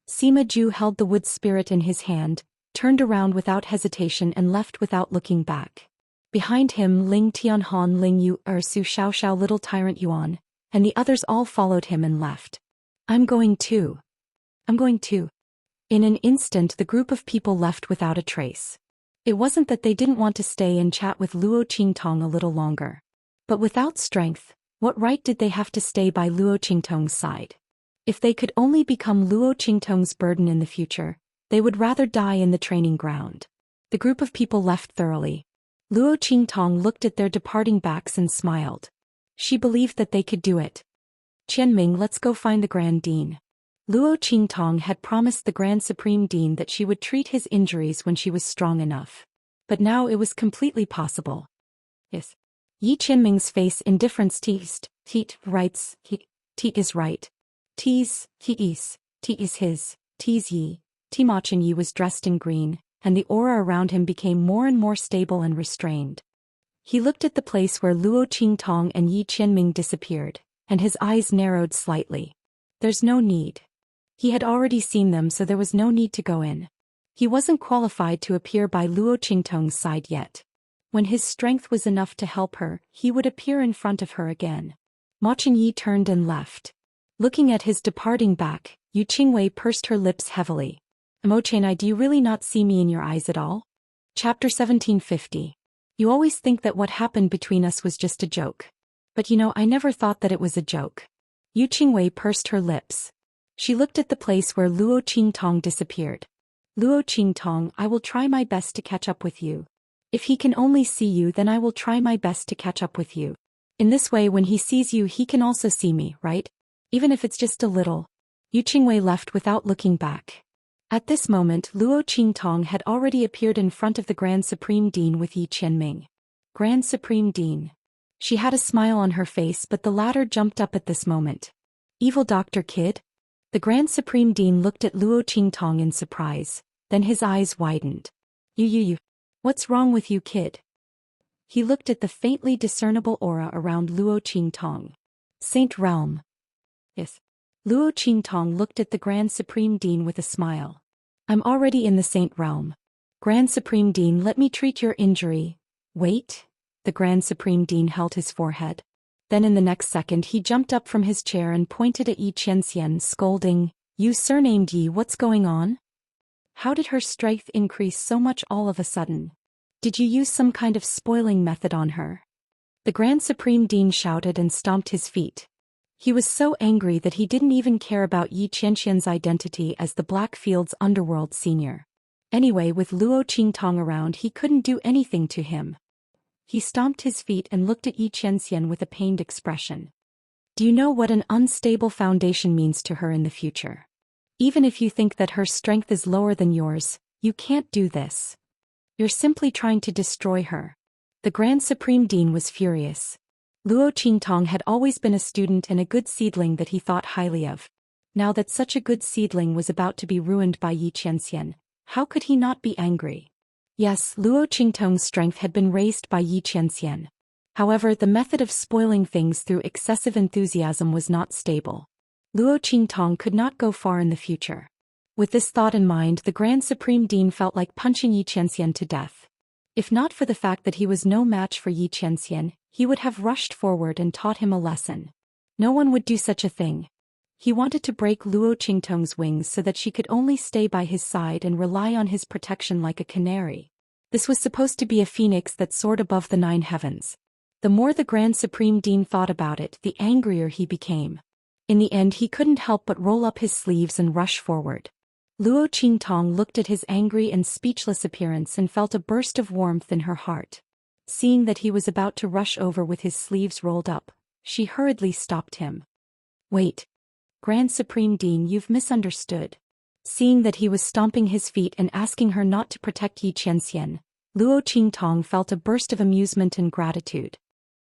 Speaker 1: Sima Ju held the wood spirit in his hand, turned around without hesitation and left without looking back. Behind him, Ling Tianhan, Ling Yu, Su Xiao, Little Tyrant Yuan, and the others all followed him and left. I'm going too. In an instant, the group of people left without a trace. It wasn't that they didn't want to stay and chat with Luo Qingtong a little longer. But without strength, what right did they have to stay by Luo Qingtong's side? If they could only become Luo Qingtong's burden in the future, they would rather die in the training ground. The group of people left thoroughly. Luo Qingtong looked at their departing backs and smiled. She believed that they could do it. Qianming, let's go find the Grand Dean. Luo Qingtong had promised the Grand Supreme Dean that she would treat his injuries when she was strong enough. But now it was completely possible. Yes. Yi Qianming's face indifference teased. Teet writes, he is right. Tease, he is his, tease Yi. Timachin Yi was dressed in green, and the aura around him became more and more stable and restrained. He looked at the place where Luo Qingtong and Yi Qianming disappeared, and his eyes narrowed slightly. There's no need. He had already seen them, so there was no need to go in. He wasn't qualified to appear by Luo Qingtong's side yet. When his strength was enough to help her, he would appear in front of her again. Ma Chenyi turned and left. Looking at his departing back, Yu Qingwei pursed her lips heavily. Imocheni, do you really not see me in your eyes at all? Chapter 1750. You always think that what happened between us was just a joke. But I never thought that it was a joke. Yu Qingwei pursed her lips. She looked at the place where Luo Qingtong disappeared. Luo Qingtong, I will try my best to catch up with you. If he can only see you, then I will try my best to catch up with you. In this way, when he sees you, he can also see me, right? Even if it's just a little. Yu Qingwei left without looking back. At this moment, Luo Qingtong had already appeared in front of the Grand Supreme Dean with Yi Qianming. Grand Supreme Dean. She had a smile on her face, but the latter jumped up at this moment. Evil Dr. Kid? The Grand Supreme Dean looked at Luo Qingtong in surprise, then his eyes widened. You. What's wrong with you, kid? He looked at the faintly discernible aura around Luo Qingtong. Saint Realm. Yes. Luo Qingtong looked at the Grand Supreme Dean with a smile. I'm already in the Saint Realm. Grand Supreme Dean, let me treat your injury. Wait. The Grand Supreme Dean held his forehead. Then in the next second he jumped up from his chair and pointed at Yi Qianxian, scolding, You surnamed Yi, what's going on? How did her strength increase so much all of a sudden? Did you use some kind of spoiling method on her? The Grand Supreme Dean shouted and stomped his feet. He was so angry that he didn't even care about Yi Qianxian's identity as the Blackfield's underworld senior. Anyway, with Luo Qingtong around, he couldn't do anything to him. He stomped his feet and looked at Yi Qianxian with a pained expression. Do you know what an unstable foundation means to her in the future? Even if you think that her strength is lower than yours, you can't do this. You're simply trying to destroy her. The Grand Supreme Dean was furious. Luo Qingtong had always been a student and a good seedling that he thought highly of. Now that such a good seedling was about to be ruined by Yi Qianxian, how could he not be angry? Yes, Luo Qingtong's strength had been raised by Yi Qianxian. However, the method of spoiling things through excessive enthusiasm was not stable. Luo Qingtong could not go far in the future. With this thought in mind, the Grand Supreme Dean felt like punching Yi Qianxian to death. If not for the fact that he was no match for Yi Qianxian, he would have rushed forward and taught him a lesson. No one would do such a thing. He wanted to break Luo Qingtong's wings so that she could only stay by his side and rely on his protection like a canary. This was supposed to be a phoenix that soared above the 9 heavens. The more the Grand Supreme Dean thought about it, the angrier he became. In the end, he couldn't help but roll up his sleeves and rush forward. Luo Qingtong looked at his angry and speechless appearance and felt a burst of warmth in her heart. Seeing that he was about to rush over with his sleeves rolled up, she hurriedly stopped him. Wait. Grand Supreme Dean, you've misunderstood. Seeing that he was stomping his feet and asking her not to protect Yi Qianxian, Luo Qingtong felt a burst of amusement and gratitude.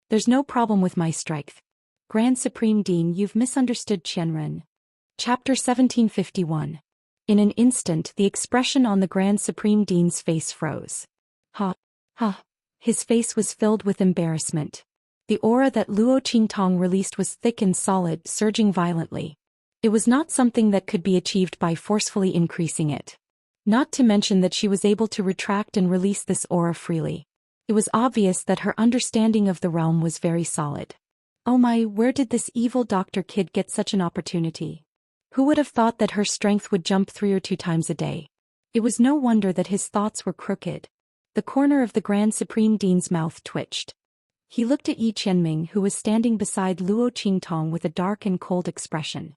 Speaker 1: There's no problem with my strength. Grand Supreme Dean, you've misunderstood Qianren. Chapter 1751. In an instant, the expression on the Grand Supreme Dean's face froze. Ha. His face was filled with embarrassment. The aura that Luo Qingtong released was thick and solid, surging violently. It was not something that could be achieved by forcefully increasing it. Not to mention that she was able to retract and release this aura freely. It was obvious that her understanding of the realm was very solid. Oh my, where did this evil Dr. Kid get such an opportunity? Who would have thought that her strength would jump 3 or 2 times a day? It was no wonder that his thoughts were crooked. The corner of the Grand Supreme Dean's mouth twitched. He looked at Yi Qianming, who was standing beside Luo Qingtong with a dark and cold expression.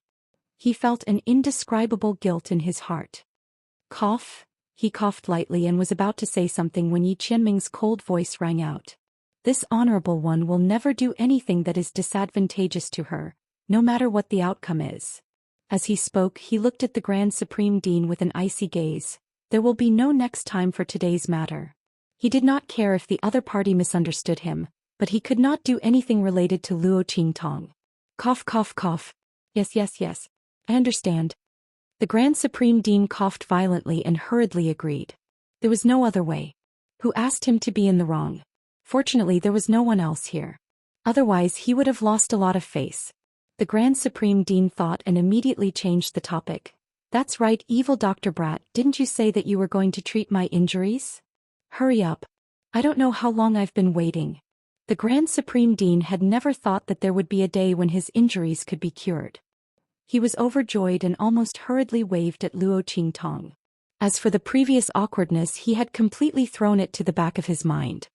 Speaker 1: He felt an indescribable guilt in his heart. Cough. He coughed lightly and was about to say something when Yi Qianming's cold voice rang out. This honorable one will never do anything that is disadvantageous to her, no matter what the outcome is. As he spoke, he looked at the Grand Supreme Dean with an icy gaze. There will be no next time for today's matter. He did not care if the other party misunderstood him, but he could not do anything related to Luo Qingtong. Cough. Yes. I understand. The Grand Supreme Dean coughed violently and hurriedly agreed. There was no other way. Who asked him to be in the wrong? Fortunately, there was no one else here. Otherwise, he would have lost a lot of face. The Grand Supreme Dean thought and immediately changed the topic. That's right, evil Dr. Brat, didn't you say that you were going to treat my injuries? Hurry up. I don't know how long I've been waiting. The Grand Supreme Dean had never thought that there would be a day when his injuries could be cured. He was overjoyed and almost hurriedly waved at Luo Qingtong. As for the previous awkwardness, he had completely thrown it to the back of his mind.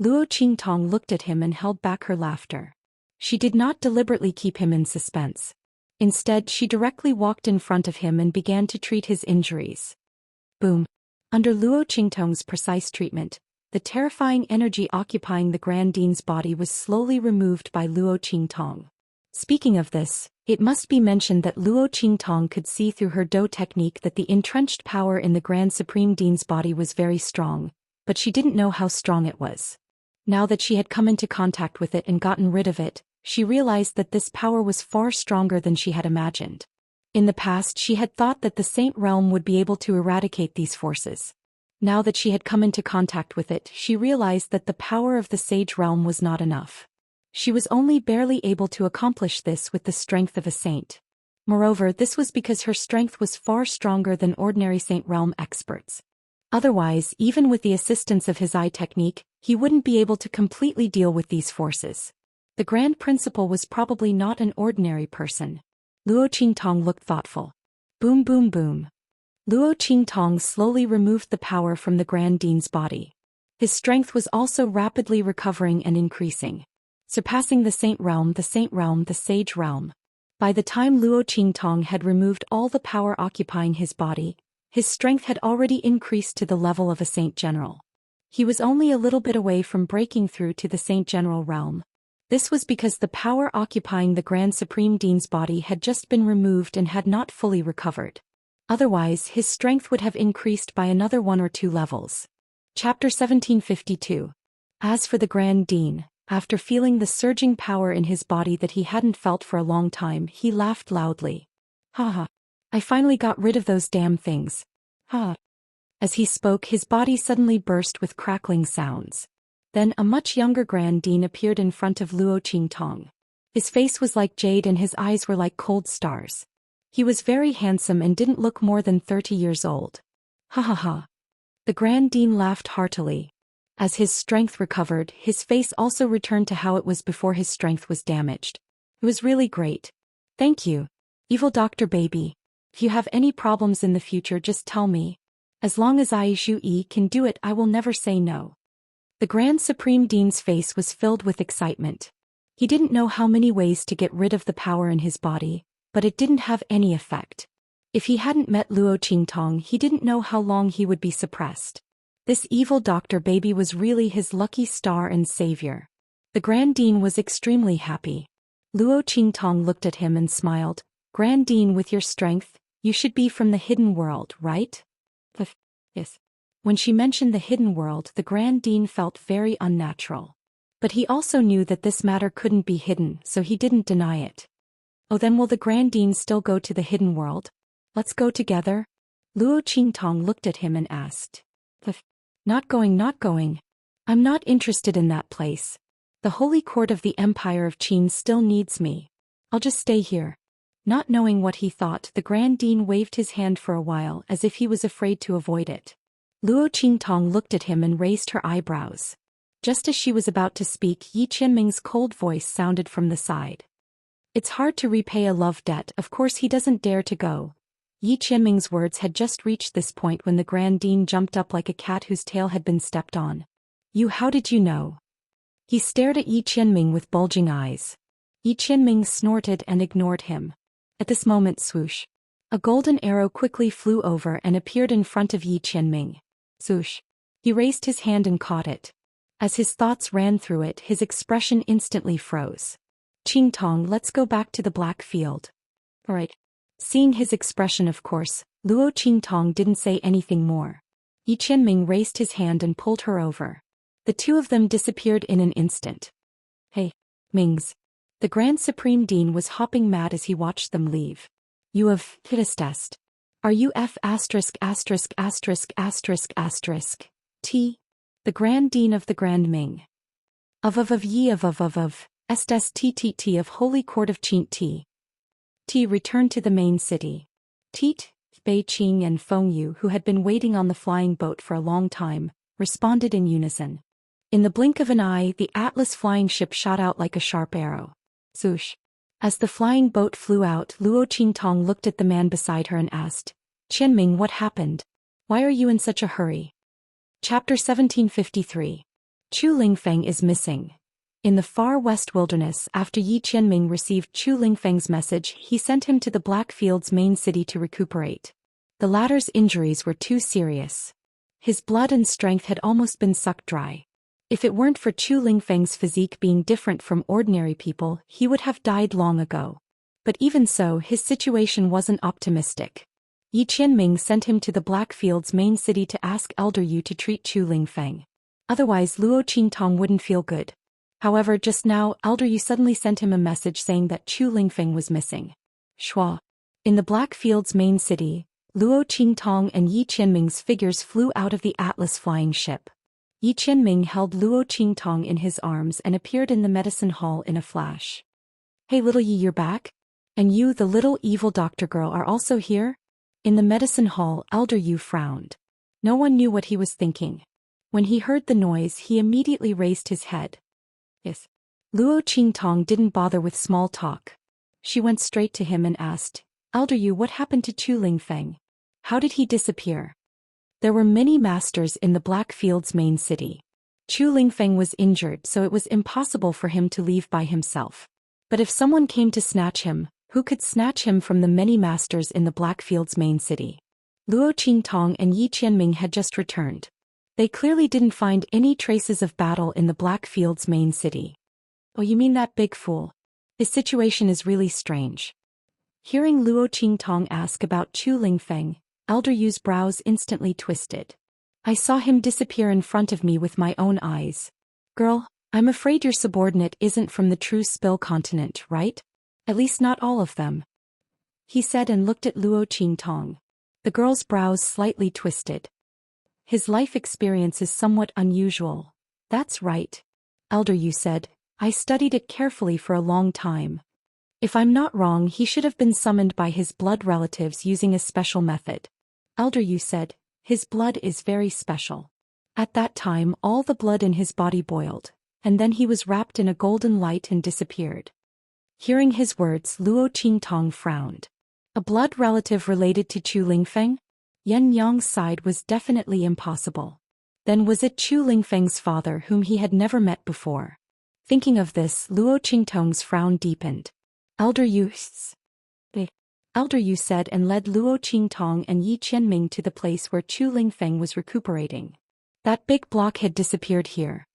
Speaker 1: Luo Qingtong looked at him and held back her laughter. She did not deliberately keep him in suspense. Instead, she directly walked in front of him and began to treat his injuries. Boom. Under Luo Qingtong's precise treatment, the terrifying energy occupying the Grand Dean's body was slowly removed by Luo Qingtong. Speaking of this, it must be mentioned that Luo Qingtong could see through her Dou technique that the entrenched power in the Grand Supreme Dean's body was very strong, but she didn't know how strong it was. Now that she had come into contact with it and gotten rid of it, she realized that this power was far stronger than she had imagined. In the past, she had thought that the Saint Realm would be able to eradicate these forces. Now that she had come into contact with it, she realized that the power of the Sage Realm was not enough. She was only barely able to accomplish this with the strength of a saint. Moreover, this was because her strength was far stronger than ordinary Saint Realm experts. Otherwise, even with the assistance of his eye technique, he wouldn't be able to completely deal with these forces. The Grand Principal was probably not an ordinary person. Luo Qingtong looked thoughtful. Boom boom boom. Luo Qingtong slowly removed the power from the Grand Dean's body. His strength was also rapidly recovering and increasing, surpassing the Saint Realm, the Sage Realm. By the time Luo Qingtong had removed all the power occupying his body, his strength had already increased to the level of a Saint General. He was only a little bit away from breaking through to the Saint General realm. This was because the power occupying the Grand Supreme Dean's body had just been removed and had not fully recovered. Otherwise, his strength would have increased by another 1 or 2 levels. Chapter 1752. As for the Grand Dean, after feeling the surging power in his body that he hadn't felt for a long time, he laughed loudly. Ha! I finally got rid of those damn things. Ha! As he spoke, his body suddenly burst with crackling sounds. Then a much younger Grand Dean appeared in front of Luo Qingtong. His face was like jade and his eyes were like cold stars. He was very handsome and didn't look more than 30 years old. Ha ha ha. The Grand Dean laughed heartily. As his strength recovered, his face also returned to how it was before his strength was damaged. It was really great. Thank you, evil Dr. Baby. If you have any problems in the future, just tell me. As long as I, Zhu Yi, can do it, I will never say no. The Grand Supreme Dean's face was filled with excitement. He didn't know how many ways to get rid of the power in his body, but it didn't have any effect. If he hadn't met Luo Qingtong, he didn't know how long he would be suppressed. This evil Dr. Baby was really his lucky star and savior. The Grand Dean was extremely happy. Luo Qingtong looked at him and smiled. Grand Dean, with your strength, you should be from the hidden world, right? Yes. When she mentioned the hidden world, the Grand Dean felt very unnatural. But he also knew that this matter couldn't be hidden, so he didn't deny it. Oh, then will the Grand Dean still go to the hidden world? Let's go together? Luo Qingtong looked at him and asked. Not going. I'm not interested in that place. The Holy Court of the Empire of Qin still needs me. I'll just stay here. Not knowing what he thought, the Grand Dean waved his hand for a while as if he was afraid to avoid it. Luo Qingtong looked at him and raised her eyebrows. Just as she was about to speak, Yi Qianming's cold voice sounded from the side. It's hard to repay a love debt, of course he doesn't dare to go. Yi Qianming's words had just reached this point when the Grand Dean jumped up like a cat whose tail had been stepped on. How did you know? He stared at Yi Qianming with bulging eyes. Yi Qianming snorted and ignored him. At this moment, swoosh. A golden arrow quickly flew over and appeared in front of Yi Qianming. Swoosh. He raised his hand and caught it. As his thoughts ran through it, his expression instantly froze. Qingtong, let's go back to the Black Field. Alright. Seeing his expression, of course, Luo Qingtong didn't say anything more. Yi Qianming raised his hand and pulled her over. The two of them disappeared in an instant. Hey, Mings. The Grand Supreme Dean was hopping mad as he watched them leave. You have test. Are you F******************? T? The Grand Dean of the Grand Ming. Of Yi of SSTTT of Holy Court of Qin T. T returned to the main city. Teet, Bei-Qing and Fengyu, who had been waiting on the flying boat for a long time, responded in unison. In the blink of an eye, the Atlas flying ship shot out like a sharp arrow. Swoosh. As the flying boat flew out, Luo Qingtong looked at the man beside her and asked, Qianming, what happened? Why are you in such a hurry? Chapter 1753. Chu Lingfeng is missing. In the far west wilderness, after Yi Qianming received Chu Lingfeng's message, he sent him to the Blackfield's main city to recuperate. The latter's injuries were too serious. His blood and strength had almost been sucked dry. If it weren't for Chu Lingfeng's physique being different from ordinary people, he would have died long ago. But even so, his situation wasn't optimistic. Yi Qianming sent him to the Blackfield's main city to ask Elder Yu to treat Chu Lingfeng. Otherwise Luo Qingtong wouldn't feel good. However, just now, Elder Yu suddenly sent him a message saying that Chu Lingfeng was missing. Shua. In the Blackfield's main city, Luo Qingtong and Yi Qianming's figures flew out of the Atlas flying ship. Yi Qianming held Luo Qingtong in his arms and appeared in the medicine hall in a flash. Hey little Yi, you're back? And you, the little evil doctor girl, are also here? In the medicine hall, Elder Yu frowned. No one knew what he was thinking. When he heard the noise, he immediately raised his head. Yes. Luo Qingtong didn't bother with small talk. She went straight to him and asked, Elder Yu, what happened to Chu Lingfeng? How did he disappear? There were many masters in the Blackfield's main city. Chu Lingfeng was injured, so it was impossible for him to leave by himself. But if someone came to snatch him, who could snatch him from the many masters in the Blackfield's main city? Luo Qingtong and Yi Qianming had just returned. They clearly didn't find any traces of battle in the Blackfield's main city. Oh, you mean that big fool? His situation is really strange. Hearing Luo Qingtong ask about Chu Lingfeng, Elder Yu's brows instantly twisted. I saw him disappear in front of me with my own eyes. Girl, I'm afraid your subordinate isn't from the true Spill continent, right? At least not all of them. He said and looked at Luo Qingtong. The girl's brows slightly twisted. His life experience is somewhat unusual. That's right. Elder Yu said, I studied it carefully for a long time. If I'm not wrong, he should have been summoned by his blood relatives using a special method. Elder Yu said, his blood is very special. At that time, all the blood in his body boiled, and then he was wrapped in a golden light and disappeared. Hearing his words, Luo Qingtong frowned. A blood relative related to Chu Lingfeng? Yan Yang's side was definitely impossible. Then was it Chu Lingfeng's father whom he had never met before? Thinking of this, Luo Qingtong's frown deepened. Elder Yu said and led Luo Qingtong and Yi Qianming to the place where Chu Lingfeng was recuperating. That big block had disappeared here.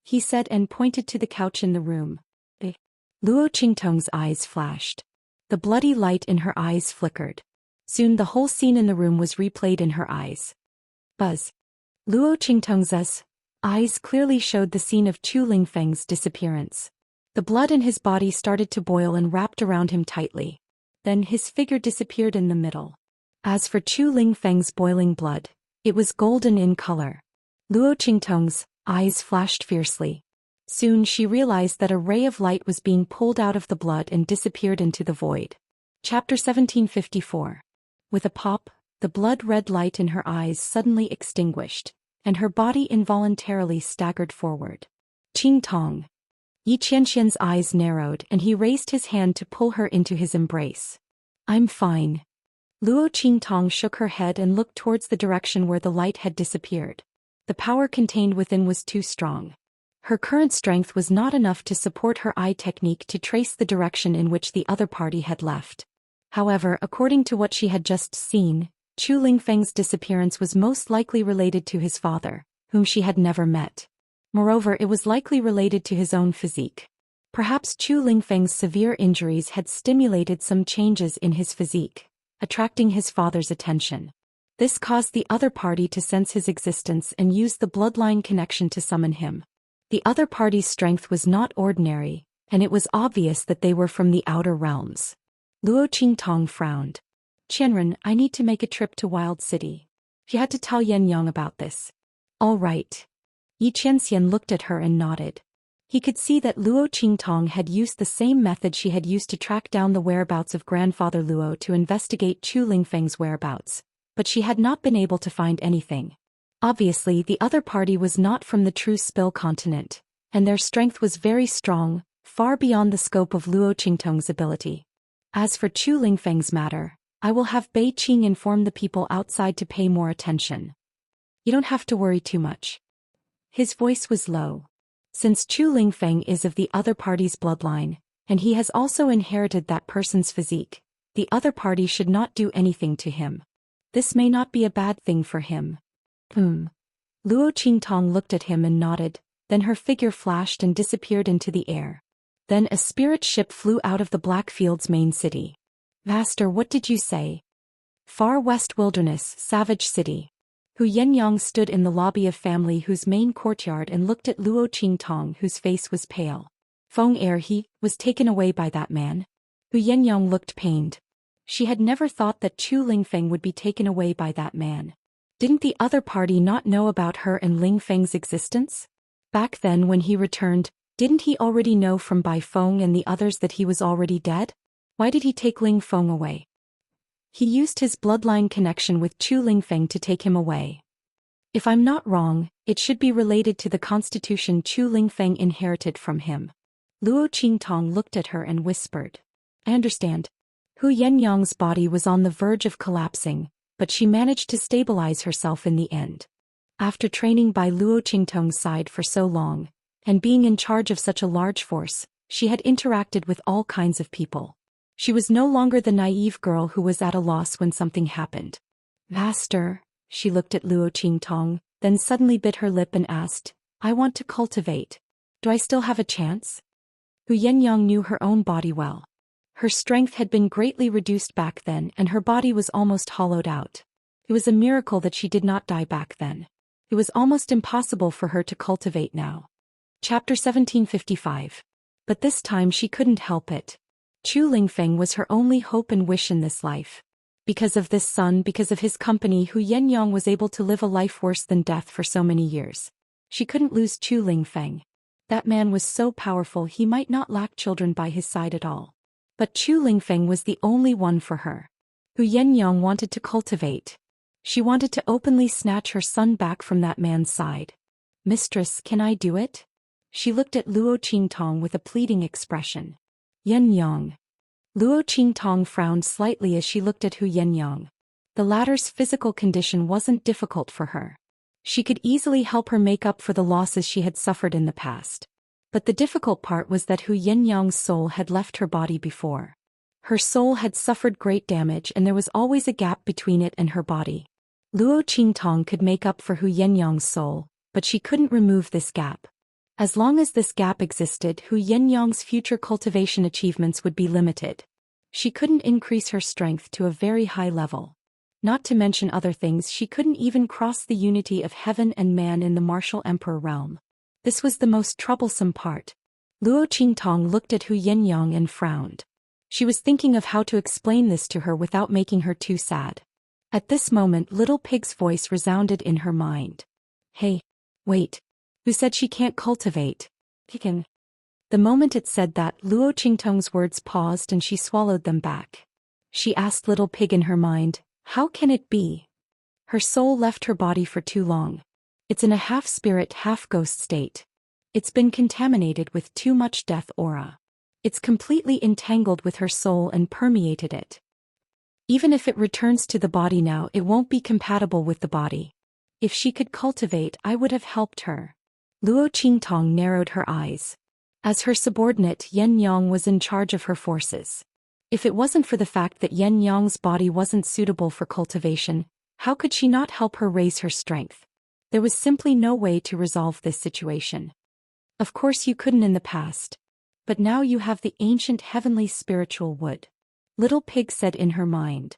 Speaker 1: He said and pointed to the couch in the room. Luo Qingtong's eyes flashed. The bloody light in her eyes flickered. Soon the whole scene in the room was replayed in her eyes. Buzz. Luo Qingtong's eyes clearly showed the scene of Chu Lingfeng's disappearance. The blood in his body started to boil and wrapped around him tightly. Then his figure disappeared in the middle. As for Chu Lingfeng's boiling blood, it was golden in color. Luo Qingtong's eyes flashed fiercely. Soon she realized that a ray of light was being pulled out of the blood and disappeared into the void. Chapter 1754. With a pop, the blood-red light in her eyes suddenly extinguished, and her body involuntarily staggered forward. Qingtong. Yi Qianxian's eyes narrowed and he raised his hand to pull her into his embrace. I'm fine. Luo Qingtong shook her head and looked towards the direction where the light had disappeared. The power contained within was too strong. Her current strength was not enough to support her eye technique to trace the direction in which the other party had left. However, according to what she had just seen, Chu Lingfeng's disappearance was most likely related to his father, whom she had never met. Moreover, it was likely related to his own physique. Perhaps Chu Lingfeng's severe injuries had stimulated some changes in his physique, attracting his father's attention. This caused the other party to sense his existence and use the bloodline connection to summon him. The other party's strength was not ordinary, and it was obvious that they were from the outer realms. Luo Qingtong frowned. Qianren, I need to make a trip to Wild City. She had to tell Yan Yang about this. All right. Yi Qianxian looked at her and nodded. He could see that Luo Qingtong had used the same method she had used to track down the whereabouts of grandfather Luo to investigate Chu Lingfeng's whereabouts, but she had not been able to find anything. Obviously, the other party was not from the true Spill continent, and their strength was very strong, far beyond the scope of Luo Qingtong's ability. As for Chu Lingfeng's matter, I will have Bei Qing inform the people outside to pay more attention. You don't have to worry too much. His voice was low. Since Chu Lingfeng is of the other party's bloodline, and he has also inherited that person's physique, the other party should not do anything to him. This may not be a bad thing for him. Luo Qingtong looked at him and nodded, then her figure flashed and disappeared into the air. Then a spirit ship flew out of the Blackfield's main city. Master, what did you say? Far West Wilderness, Savage City. Hu Yenyang stood in the lobby of Family Hu's main courtyard and looked at Luo Qingtong, whose face was pale. Feng Er he was taken away by that man. Hu Yenyang looked pained. She had never thought that Chu Lingfeng would be taken away by that man. Didn't the other party not know about her and Lingfeng's existence? Back then when he returned, didn't he already know from Bai Feng and the others that he was already dead? Why did he take Ling Feng away? He used his bloodline connection with Chu Lingfeng to take him away. If I'm not wrong, it should be related to the constitution Chu Lingfeng inherited from him. Luo Qingtong looked at her and whispered. I understand. Hu Yenyang's body was on the verge of collapsing, but she managed to stabilize herself in the end. After training by Luo Qingtong's side for so long, and being in charge of such a large force, she had interacted with all kinds of people. She was no longer the naive girl who was at a loss when something happened. Master, she looked at Luo Qingtong, then suddenly bit her lip and asked, I want to cultivate. Do I still have a chance? Hu Yenyang knew her own body well. Her strength had been greatly reduced back then and her body was almost hollowed out. It was a miracle that she did not die back then. It was almost impossible for her to cultivate now. Chapter 1755. But this time she couldn't help it. Chu Lingfeng was her only hope and wish in this life. Because of this son, because of his company, Hu Yenyang was able to live a life worse than death for so many years. She couldn't lose Chu Lingfeng. That man was so powerful he might not lack children by his side at all. But Chu Lingfeng was the only one for her. Hu Yenyang wanted to cultivate. She wanted to openly snatch her son back from that man's side. Mistress, can I do it? She looked at Luo Qingtong with a pleading expression. Yenyang. Luo Qingtong frowned slightly as she looked at Hu Yenyang. The latter's physical condition wasn't difficult for her. She could easily help her make up for the losses she had suffered in the past. But the difficult part was that Hu Yenyang's soul had left her body before. Her soul had suffered great damage and there was always a gap between it and her body. Luo Qingtong could make up for Hu Yenyang's soul, but she couldn't remove this gap. As long as this gap existed, Hu Yenyang's future cultivation achievements would be limited. She couldn't increase her strength to a very high level. Not to mention other things, she couldn't even cross the unity of heaven and man in the martial emperor realm. This was the most troublesome part. Luo Qingtong looked at Hu Yenyang and frowned. She was thinking of how to explain this to her without making her too sad. At this moment, Little Pig's voice resounded in her mind. Hey, wait. Who said she can't cultivate? Kicken. The moment it said that, Luo Qingtong's words paused and she swallowed them back. She asked Little Pig in her mind, how can it be? Her soul left her body for too long. It's in a half-spirit, half-ghost state. It's been contaminated with too much death aura. It's completely entangled with her soul and permeated it. Even if it returns to the body now, it won't be compatible with the body. If she could cultivate, I would have helped her. Luo Qingtong narrowed her eyes. As her subordinate, Yenyang was in charge of her forces. If it wasn't for the fact that Yenyang's body wasn't suitable for cultivation, how could she not help her raise her strength? There was simply no way to resolve this situation. Of course you couldn't in the past. But now you have the ancient heavenly spiritual wood. Little Pig said in her mind.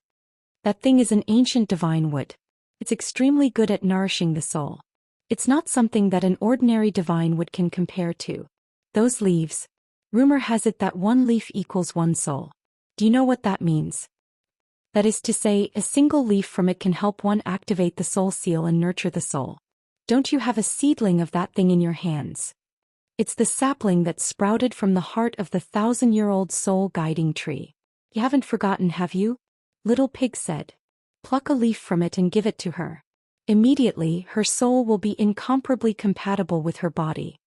Speaker 1: That thing is an ancient divine wood. It's extremely good at nourishing the soul. It's not something that an ordinary divine wood can compare to. Those leaves. Rumor has it that one leaf equals one soul. Do you know what that means? That is to say, a single leaf from it can help one activate the soul seal and nurture the soul. Don't you have a seedling of that thing in your hands? It's the sapling that sprouted from the heart of the 1,000-year-old soul guiding tree. You haven't forgotten, have you? Little Pig said. Pluck a leaf from it and give it to her. Immediately, her soul will be incomparably compatible with her body.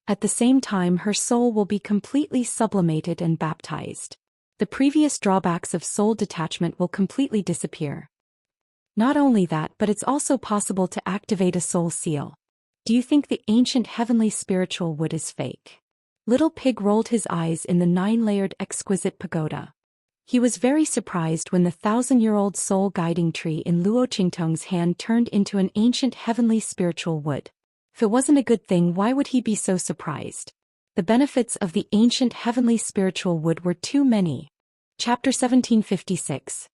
Speaker 1: At the same time, her soul will be completely sublimated and baptized. The previous drawbacks of soul detachment will completely disappear. Not only that, but it's also possible to activate a soul seal. Do you think the ancient heavenly spiritual wood is fake? Little Pig rolled his eyes in the 9-layered exquisite pagoda. He was very surprised when the 1,000-year-old soul guiding tree in Luo Qingtong's hand turned into an ancient heavenly spiritual wood. If it wasn't a good thing, why would he be so surprised? The benefits of the ancient heavenly spiritual wood were too many. Chapter 1756.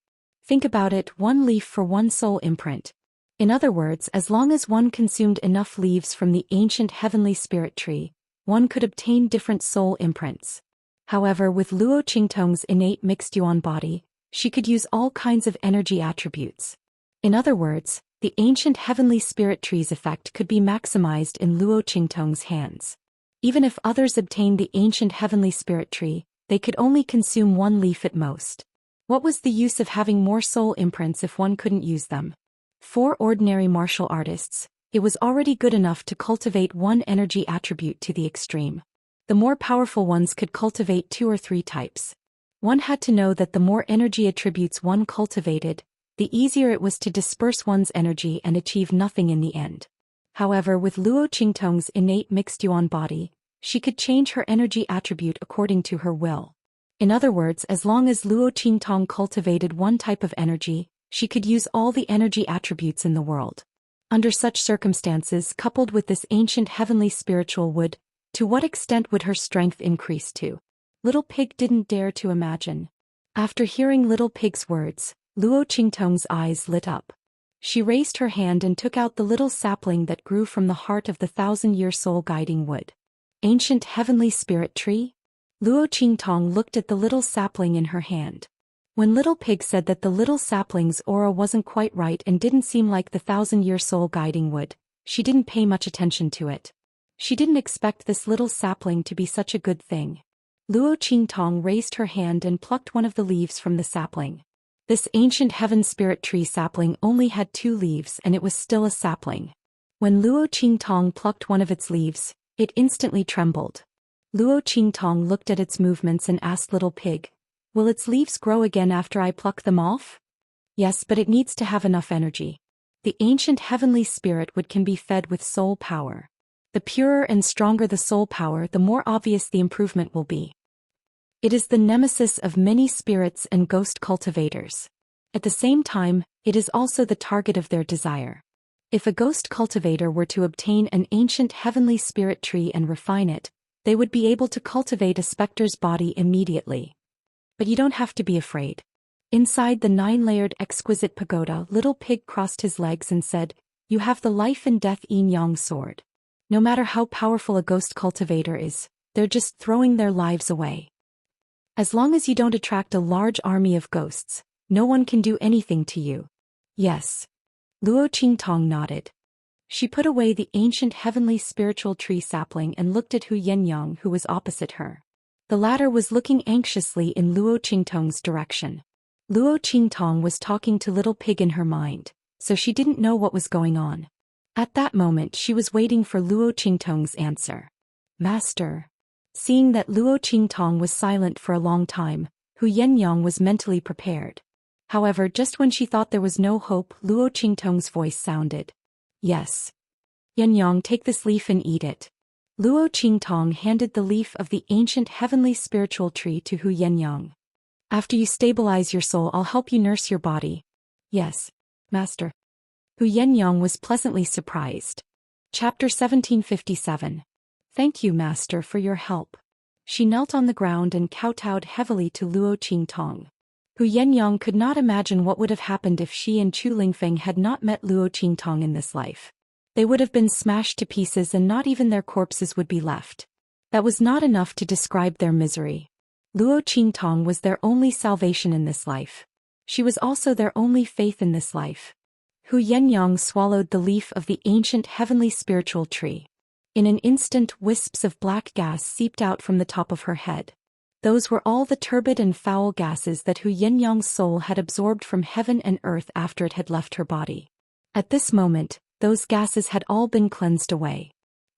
Speaker 1: Think about it, 1 leaf for 1 soul imprint. In other words, as long as one consumed enough leaves from the ancient heavenly spirit tree, one could obtain different soul imprints. However, with Luo Qingtong's innate mixed yuan body, she could use all kinds of energy attributes. In other words, the ancient heavenly spirit tree's effect could be maximized in Luo Qingtong's hands. Even if others obtained the ancient heavenly spirit tree, they could only consume 1 leaf at most. What was the use of having more soul imprints if one couldn't use them? For ordinary martial artists, it was already good enough to cultivate 1 energy attribute to the extreme. The more powerful ones could cultivate 2 or 3 types. One had to know that the more energy attributes one cultivated, the easier it was to disperse one's energy and achieve nothing in the end. However, with Luo Qingtong's innate mixed yuan body, she could change her energy attribute according to her will. In other words, as long as Luo Qingtong cultivated 1 type of energy, she could use all the energy attributes in the world. Under such circumstances, coupled with this ancient heavenly spiritual wood, to what extent would her strength increase to? Little Pig didn't dare to imagine. After hearing Little Pig's words, Luo Qingtong's eyes lit up. She raised her hand and took out the little sapling that grew from the heart of the 1,000-year soul guiding wood. Ancient heavenly spirit tree? Luo Qingtong looked at the little sapling in her hand. When Little Pig said that the little sapling's aura wasn't quite right and didn't seem like the 1,000-year soul guiding wood, she didn't pay much attention to it. She didn't expect this little sapling to be such a good thing. Luo Qingtong raised her hand and plucked one of the leaves from the sapling. This ancient heaven spirit tree sapling only had 2 leaves and it was still a sapling. When Luo Qingtong plucked one of its leaves, it instantly trembled. Luo Qingtong looked at its movements and asked Little Pig, "Will its leaves grow again after I pluck them off?" "Yes, but it needs to have enough energy. The ancient heavenly spirit wood can be fed with soul power. The purer and stronger the soul power, the more obvious the improvement will be. It is the nemesis of many spirits and ghost cultivators. At the same time, it is also the target of their desire. If a ghost cultivator were to obtain an ancient heavenly spirit tree and refine it, they would be able to cultivate a specter's body immediately. But you don't have to be afraid." Inside the 9-layered exquisite pagoda, Little Pig crossed his legs and said, "You have the life and death yin-yang sword. No matter how powerful a ghost cultivator is, they're just throwing their lives away. As long as you don't attract a large army of ghosts, no one can do anything to you." "Yes." Luo Qingtong nodded. She put away the ancient heavenly spiritual tree sapling and looked at Hu Yenyang, who was opposite her. The latter was looking anxiously in Luo Qingtong's direction. Luo Qingtong was talking to Little Pig in her mind, so she didn't know what was going on. At that moment she was waiting for Luo Qingtong's answer. "Master." Seeing that Luo Qingtong was silent for a long time, Hu Yenyang was mentally prepared. However, just when she thought there was no hope, Luo Qingtong's voice sounded. "Yes. Yenyang, take this leaf and eat it." Luo Qingtong handed the leaf of the ancient heavenly spiritual tree to Hu Yenyang. "After you stabilize your soul, I'll help you nurse your body." "Yes, Master." Hu Yenyang was pleasantly surprised. Chapter 1757. "Thank you, Master, for your help." She knelt on the ground and kowtowed heavily to Luo Qingtong. Hu Yenyang could not imagine what would have happened if she and Chu Lingfeng had not met Luo Qingtong in this life. They would have been smashed to pieces and not even their corpses would be left. That was not enough to describe their misery. Luo Qingtong was their only salvation in this life. She was also their only faith in this life. Hu Yenyang swallowed the leaf of the ancient heavenly spiritual tree. In an instant, wisps of black gas seeped out from the top of her head. Those were all the turbid and foul gases that Hu Yenyang's soul had absorbed from heaven and earth after it had left her body. At this moment, those gases had all been cleansed away.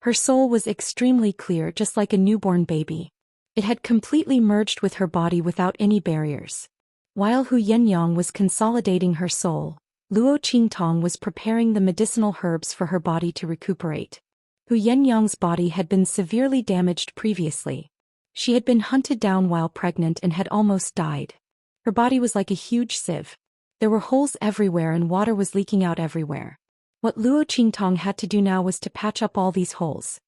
Speaker 1: Her soul was extremely clear, just like a newborn baby. It had completely merged with her body without any barriers. While Hu Yenyang was consolidating her soul, Luo Qingtong was preparing the medicinal herbs for her body to recuperate. Hu Yenyang's body had been severely damaged previously. She had been hunted down while pregnant and had almost died. Her body was like a huge sieve. There were holes everywhere and water was leaking out everywhere. What Luo Qingtong had to do now was to patch up all these holes.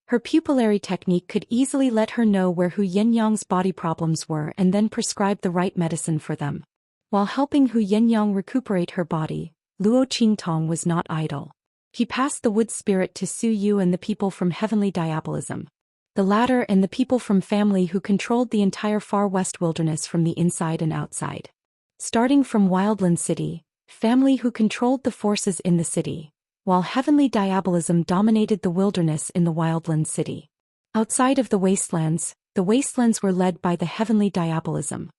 Speaker 1: Her pupillary technique could easily let her know where Hu Yenyang's body problems were and then prescribe the right medicine for them. While helping Hu Yenyang recuperate her body, Luo Qingtong was not idle. He passed the wood spirit to Su Yu and the people from heavenly diabolism. The latter and the people from family who controlled the entire far west wilderness from the inside and outside. Starting from Wildland City, family who controlled the forces in the city, while heavenly diabolism dominated the wilderness in the Wildland City. Outside of the wastelands were led by the heavenly diabolism.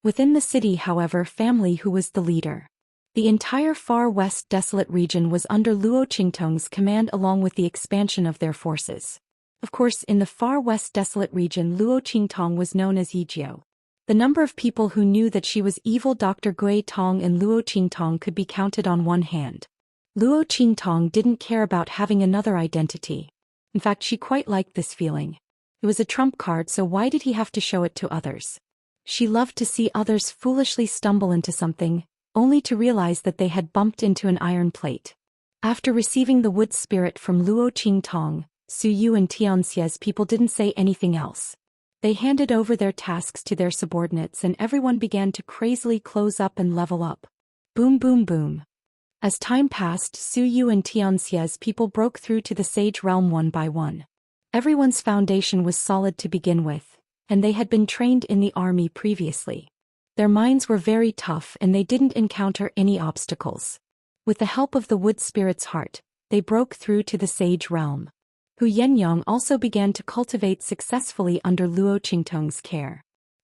Speaker 1: Within the city, however, family who was the leader. The entire far west desolate region was under Luo Qingtong's command along with the expansion of their forces. Of course, in the far west desolate region, Luo Qingtong was known as Yijiu. The number of people who knew that she was evil Dr. Gui Tong and Luo Qingtong could be counted on one hand. Luo Qingtong didn't care about having another identity. In fact, she quite liked this feeling. It was a trump card, so why did he have to show it to others? She loved to see others foolishly stumble into something, only to realize that they had bumped into an iron plate. After receiving the wood spirit from Luo Qingtong, Su Yu and Xianxia's people didn't say anything else. They handed over their tasks to their subordinates and everyone began to crazily close up and level up. Boom boom boom. As time passed, Su Yu and Xianxia's people broke through to the Sage Realm one by one. Everyone's foundation was solid to begin with, and they had been trained in the army previously. Their minds were very tough and they didn't encounter any obstacles. With the help of the wood spirit's heart, they broke through to the Sage Realm. Hu Yenyang also began to cultivate successfully under Luo Qingtong's care.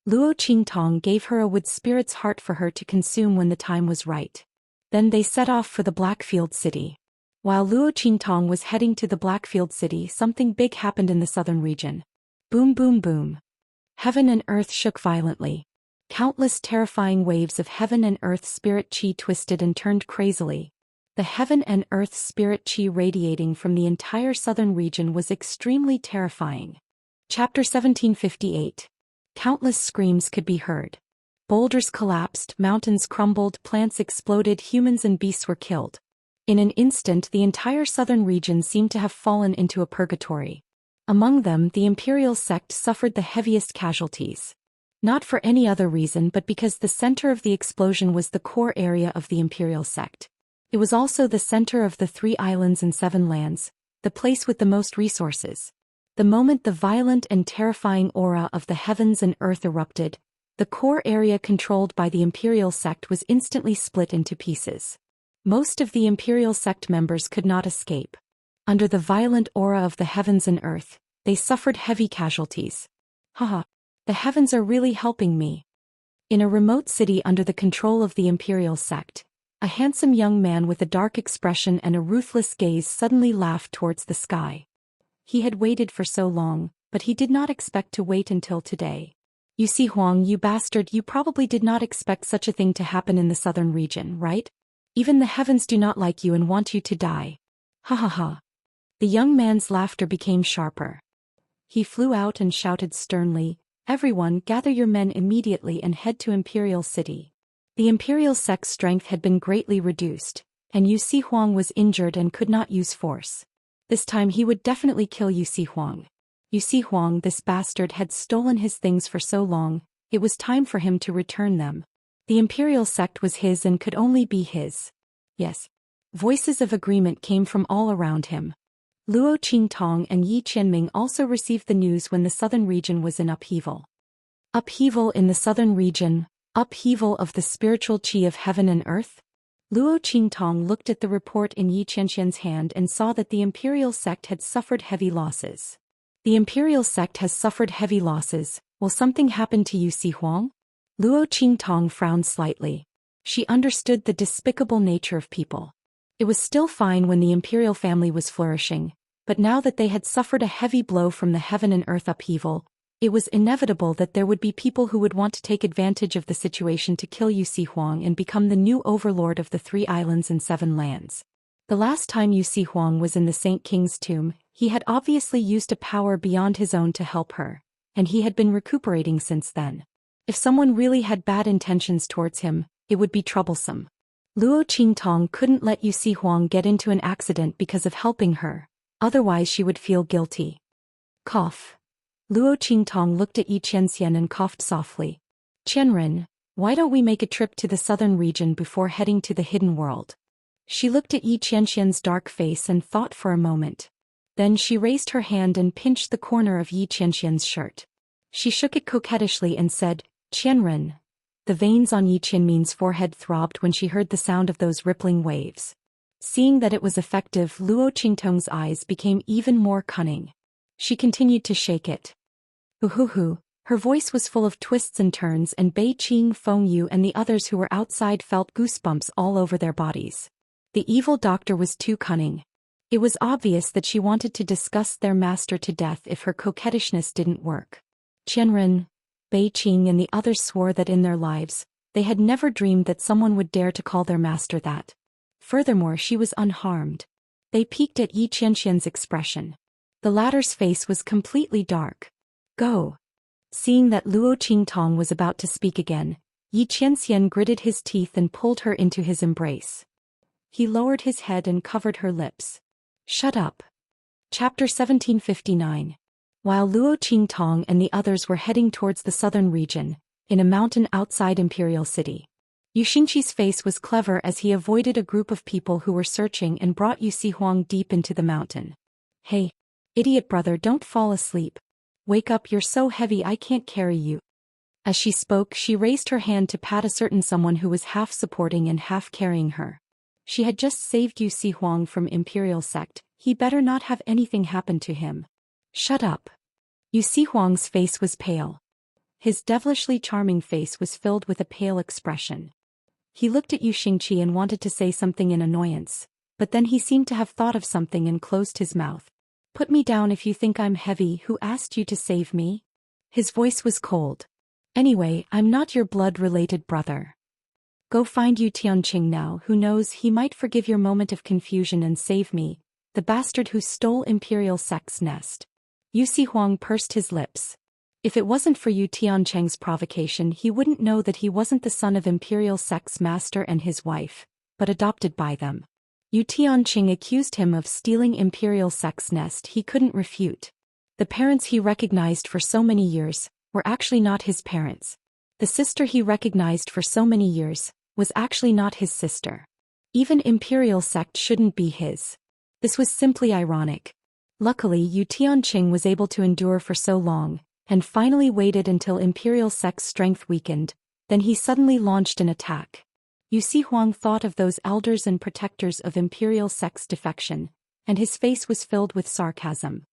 Speaker 1: Luo Qingtong gave her a wood spirit's heart for her to consume when the time was right. Then they set off for the Blackfield City. While Luo Qingtong was heading to the Blackfield City, something big happened in the southern region. Boom boom boom. Heaven and earth shook violently. Countless terrifying waves of heaven and earth spirit chi twisted and turned crazily. The heaven and earth spirit chi radiating from the entire southern region was extremely terrifying. Chapter 1758. Countless screams could be heard. Boulders collapsed, mountains crumbled, plants exploded, humans and beasts were killed. In an instant, the entire southern region seemed to have fallen into a purgatory. Among them, the imperial sect suffered the heaviest casualties. Not for any other reason but because the center of the explosion was the core area of the imperial sect. It was also the center of the 3 islands and 7 lands, the place with the most resources. The moment the violent and terrifying aura of the heavens and earth erupted, the core area controlled by the imperial sect was instantly split into pieces. Most of the imperial sect members could not escape. Under the violent aura of the heavens and earth, they suffered heavy casualties. Haha, the heavens are really helping me. In a remote city under the control of the imperial sect, a handsome young man with a dark expression and a ruthless gaze suddenly laughed towards the sky. He had waited for so long, but he did not expect to wait until today. You see, Huang, you bastard, you probably did not expect such a thing to happen in the southern region, right? Even the heavens do not like you and want you to die. Ha ha ha. The young man's laughter became sharper. He flew out and shouted sternly, "Everyone, gather your men immediately and head to Imperial City." The imperial sect's strength had been greatly reduced, and Yu Si Huang was injured and could not use force. This time he would definitely kill Yu Si Huang. Yu Si Huang, this bastard, had stolen his things for so long, it was time for him to return them. The imperial sect was his and could only be his. Yes. Voices of agreement came from all around him. Luo Qingtong and Yi Qianming also received the news when the southern region was in upheaval. Upheaval in the southern region, upheaval of the spiritual chi of heaven and earth? Luo Qingtong looked at the report in Yi Qianxian's hand and saw that the imperial sect had suffered heavy losses. The imperial sect has suffered heavy losses. Will something happen to Yu Si Huang? Luo Qingtong frowned slightly. She understood the despicable nature of people. It was still fine when the imperial family was flourishing, But now that they had suffered a heavy blow from the heaven and earth upheaval, it was inevitable that there would be people who would want to take advantage of the situation to kill Yu Huang and become the new overlord of the 3 islands and 7 lands. The last time Yu Huang was in the Saint King's tomb, he had obviously used a power beyond his own to help her, and he had been recuperating since then. If someone really had bad intentions towards him, it would be troublesome. Luo Qingtong couldn't let Yu Huang get into an accident because of helping her, otherwise she would feel guilty. Cough. Luo Qingtong looked at Yi Qianxian and coughed softly. Qianren, why don't we make a trip to the southern region before heading to the hidden world? She looked at Yi Qianxian's dark face and thought for a moment. Then she raised her hand and pinched the corner of Yi Qianxian's shirt. She shook it coquettishly and said, Qianren. The veins on Yi Qianmin's forehead throbbed when she heard the sound of those rippling waves. Seeing that it was effective, Luo Qingtong's eyes became even more cunning. She continued to shake it. Hoo. Her voice was full of twists and turns, and Bei Qing, Feng Yu and the others who were outside felt goosebumps all over their bodies. The evil doctor was too cunning. It was obvious that she wanted to disgust their master to death if her coquettishness didn't work. Qianren, Bei Qing and the others swore that in their lives, they had never dreamed that someone would dare to call their master that. Furthermore, she was unharmed. They peeked at Yi Qianxian's expression. The latter's face was completely dark. Go. Seeing that Luo Qingtong was about to speak again, Yi Qianxian gritted his teeth and pulled her into his embrace. He lowered his head and covered her lips. Shut up. Chapter 1759. While Luo Qingtong and the others were heading towards the southern region, in a mountain outside Imperial City, Yu Xingqi's face was clever as he avoided a group of people who were searching and brought Yu Huang deep into the mountain. Hey, idiot brother, don't fall asleep. Wake up, you're so heavy I can't carry you. As she spoke, she raised her hand to pat a certain someone who was half supporting and half carrying her. She had just saved Yu Huang from Imperial sect, he better not have anything happen to him. Shut up. Yu Huang's face was pale. His devilishly charming face was filled with a pale expression. He looked at Yu Xingqi and wanted to say something in annoyance, but then he seemed to have thought of something and closed his mouth. Put me down if you think I'm heavy. Who asked you to save me? His voice was cold. Anyway, I'm not your blood-related brother. Go find Yu Tianqing now. Who knows, he might forgive your moment of confusion and save me, the bastard who stole Imperial sect's nest. Yu Huang pursed his lips. If it wasn't for Yu Tianqing's provocation, he wouldn't know that he wasn't the son of Imperial sect's master and his wife, but adopted by them. Yu Tianqing accused him of stealing Imperial sect's nest he couldn't refute. The parents he recognized for so many years were actually not his parents. The sister he recognized for so many years was actually not his sister. Even Imperial sect shouldn't be his. This was simply ironic. Luckily, Yu Tianqing was able to endure for so long, and finally waited until Imperial sect's strength weakened, then he suddenly launched an attack. Yu Huang thought of those elders and protectors of Imperial sect's defection, and his face was filled with sarcasm.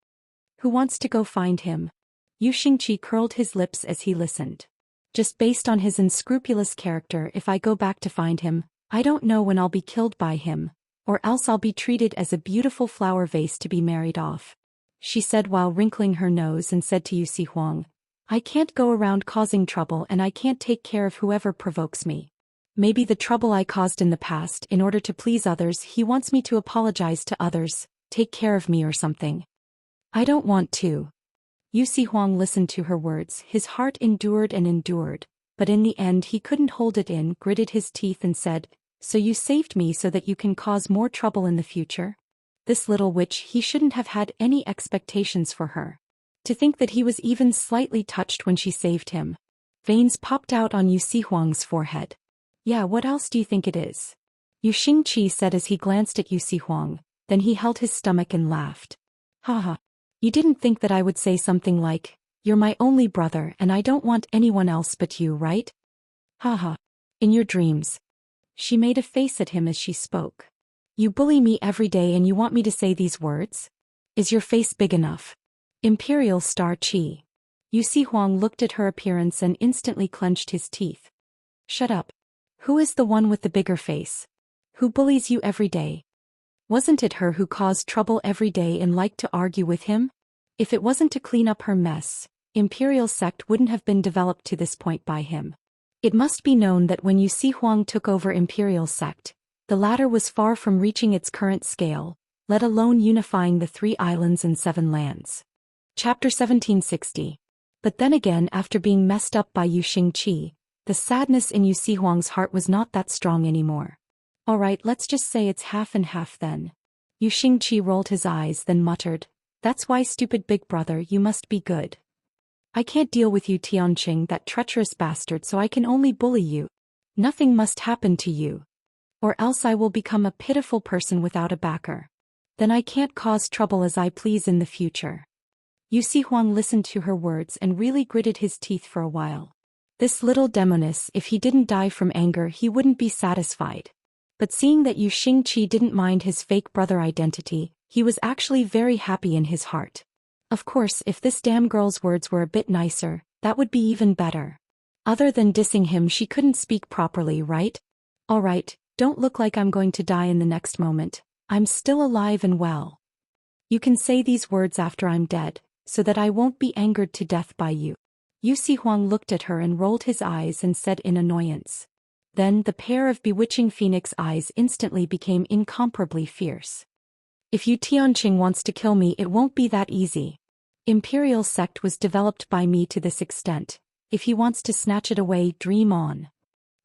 Speaker 1: Who wants to go find him? Yu Xingqi curled his lips as he listened. Just based on his unscrupulous character, if I go back to find him, I don't know when I'll be killed by him, or else I'll be treated as a beautiful flower vase to be married off. She said while wrinkling her nose and said to Yu Huang, I can't go around causing trouble and I can't take care of whoever provokes me. Maybe the trouble I caused in the past, in order to please others, he wants me to apologize to others, take care of me or something. I don't want to. Yu Huang listened to her words, his heart endured and endured, but in the end he couldn't hold it in, gritted his teeth and said, So you saved me so that you can cause more trouble in the future? This little witch, he shouldn't have had any expectations for her. To think that he was even slightly touched when she saved him. Veins popped out on Yu Huang's forehead. Yeah, what else do you think it is? Yu Xingqi said as he glanced at Yu Huang, then he held his stomach and laughed. Haha. You didn't think that I would say something like, You're my only brother and I don't want anyone else but you, right? Haha. In your dreams. She made a face at him as she spoke. You bully me every day and you want me to say these words? Is your face big enough? Imperial Star Qi. Yu Huang looked at her appearance and instantly clenched his teeth. Shut up. Who is the one with the bigger face? Who bullies you every day? Wasn't it her who caused trouble every day and liked to argue with him? If it wasn't to clean up her mess, Imperial sect wouldn't have been developed to this point by him. It must be known that when Xi Huang took over Imperial sect, the latter was far from reaching its current scale, let alone unifying the 3 islands and 7 lands. Chapter 1760. But then again, after being messed up by Yu Xingqi, the sadness in Yu Xihuang's heart was not that strong anymore. Alright, let's just say it's half and half then. Yu Xingqi rolled his eyes, then muttered, "That's why, stupid big brother, you must be good. I can't deal with you, Tianqing, that treacherous bastard, so I can only bully you. Nothing must happen to you. Or else I will become a pitiful person without a backer. Then I can't cause trouble as I please in the future." Yu Xihuang listened to her words and really gritted his teeth for a while. This little demoness, if he didn't die from anger, he wouldn't be satisfied. But seeing that Yu Xingqi didn't mind his fake brother identity, he was actually very happy in his heart. Of course, if this damn girl's words were a bit nicer, that would be even better. Other than dissing him, she couldn't speak properly, right? Alright, don't look like I'm going to die in the next moment. I'm still alive and well. You can say these words after I'm dead, so that I won't be angered to death by you. Yu Xihuang looked at her and rolled his eyes and said in annoyance. Then the pair of bewitching phoenix eyes instantly became incomparably fierce. If Yu Tianqing wants to kill me, it won't be that easy. Imperial sect was developed by me to this extent. If he wants to snatch it away, dream on.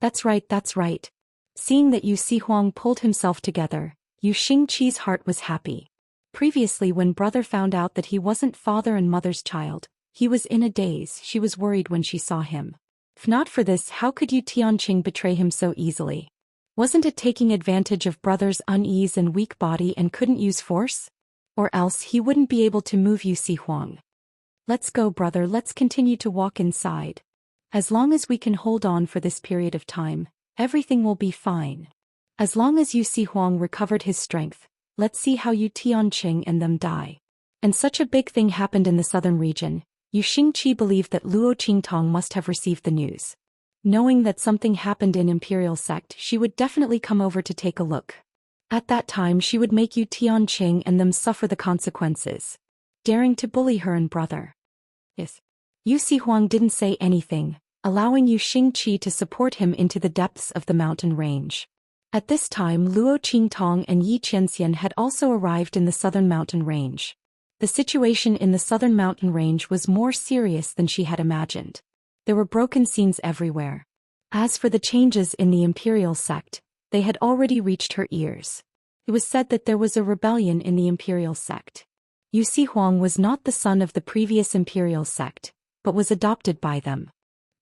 Speaker 1: That's right, that's right. Seeing that Yu Xihuang pulled himself together, Yu Xingqi's heart was happy. Previously, when brother found out that he wasn't father and mother's child, he was in a daze. She was worried when she saw him. If not for this, how could Yu Tianqing betray him so easily? Wasn't it taking advantage of brother's unease and weak body and couldn't use force? Or else he wouldn't be able to move Yu Xihuang. Let's go, brother, let's continue to walk inside. As long as we can hold on for this period of time, everything will be fine. As long as Yu Xihuang recovered his strength, let's see how Yu Tianqing and them die. And such a big thing happened in the southern region. Yu Xingqi believed that Luo Qingtong must have received the news. Knowing that something happened in Imperial sect, she would definitely come over to take a look. At that time she would make Yu Tianqing and them suffer the consequences. Daring to bully her and brother. Yes. Yu Xihuang didn't say anything, allowing Yu Xingqi to support him into the depths of the mountain range. At this time Luo Qingtong and Yi Qianxian had also arrived in the southern mountain range. The situation in the southern mountain range was more serious than she had imagined. There were broken scenes everywhere. As for the changes in the Imperial sect, they had already reached her ears. It was said that there was a rebellion in the Imperial sect. Yu Xihuang was not the son of the previous Imperial sect, but was adopted by them.